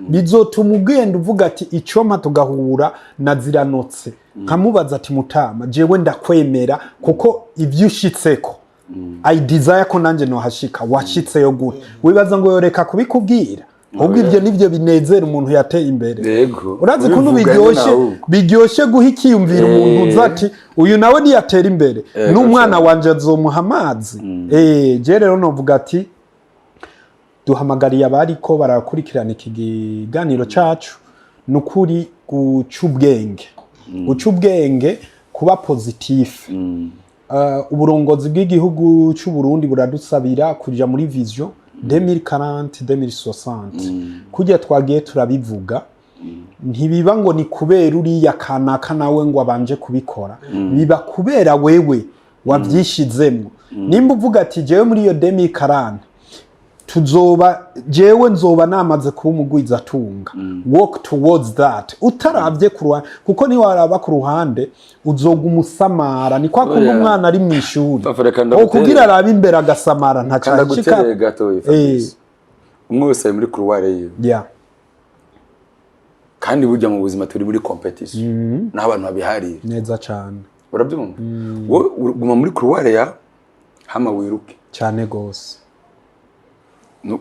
bizotuma ugenda uvuga ati icoma tugahura naziranotse nkamubaza ati mutama jewe ndakwemera kuko ivyo ushitseko I desire ko nanje no hashika washitseyo gute wibaza ngo yoreka kubikubwira ubwo ivyo nivyo binezera umuntu yateye imbere. Urazi kuntu biryoshe guha ikiyumvira umuntu uzati uyu nawe niyatera imbere n'umwana wanje azomuha amazi. Je rero novuga ati duhamagariye abariko barakurikirana iki kiganiro cacu nukuri gucubwenge kuba positif. Uburongozi bw'igihugu cy'u Burundi buradusabira kuja muri vision 2040-2060 kujya twagiye turabivuga ntibiba ngo ni kubera uriya kanaka nawe ngo abanje kubikora biba kubera wewe wavyishizemo. Nimba uvuga ati jewe muri iyo 2040 jewe nzoba namaze kuba umugwiza atunga walk towards that utaravye ku ruhande kuko ni waraba ku ruhande uzoga umusamara ni kwa kumwe umwana ari mu ishuri kugira arabe imbere agasamara ntacashika umwese muri couloir yiwe kandi burya mu buzima turi muri competition n'abantu babihariye neza cyane urabyumva wowe uguma muri couloir ya hama wiruke cyane gose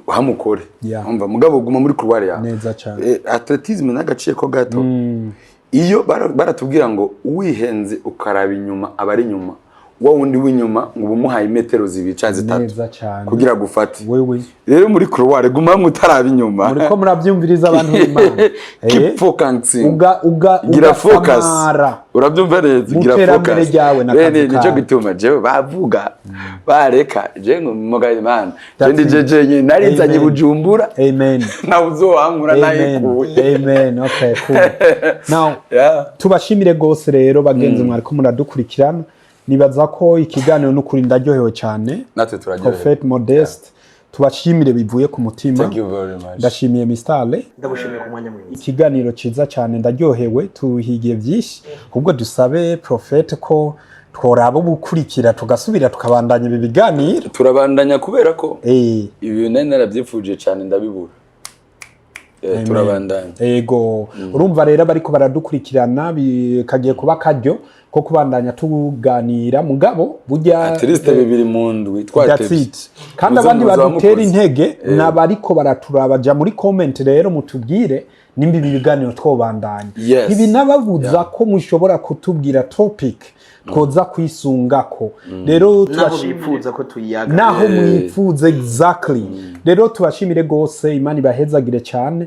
hamukore umva mugabo guma muri couloir ya neza cyane atletisme n'agaciye ko gato iyo baratubwira ngo uwihenze ukaraba inyuma abari inyuma wa wundi w'inyuma ngo bumuhaye metero zibica zitatu kugira gufate rero muri couloir guma mutaraba inyuma muri ko murabyumviriza abantu b'Imana keep focusing gira focus urabyumva neza gira focus nico gituma jewe bavuga bareka je ngomugaye Imana jeje narizanye Bujumbura amen na uzohankura nayikuye amen okay cool now tubashimire gose rero bagenzi mwariko muradukurikirana nibaza ko ikiganiro n'ukuri ndaryohewe cyane natwe turaryohewe Profete Modesta tubashimire bivuye ku mutima. Thank you very much. Ndashimiye Mr. Le. Ndagushimiye ku mwanya mwiza. Ikiganiro ciza cyane ndaryohewe tuhigiye byinshi ubwo dusabe Profete ko tworaba bukurikira tugasubira tukabandanya ibi biganiro. Turabandanya kubera ko ibi nene narabyifuje cyane ndabibura. Turabandanya. Ego urumva rero bariko baradukurikirana bikagiye kuba karyo ko kubandanya tuganira mugabo burya at least bibiri mu ndwi twatevye kandi abandi badutera intege nabariko baraturaba ja muri comment rero mutubwire nimba ibi biganiro twobandanya ibi nababuza ko mushobora kutubwira topic twoza kwisungako rero tubashifuza ko tuyaga naho mwifuza exactly rero tubashimire gose Imana ibahezagire cyane.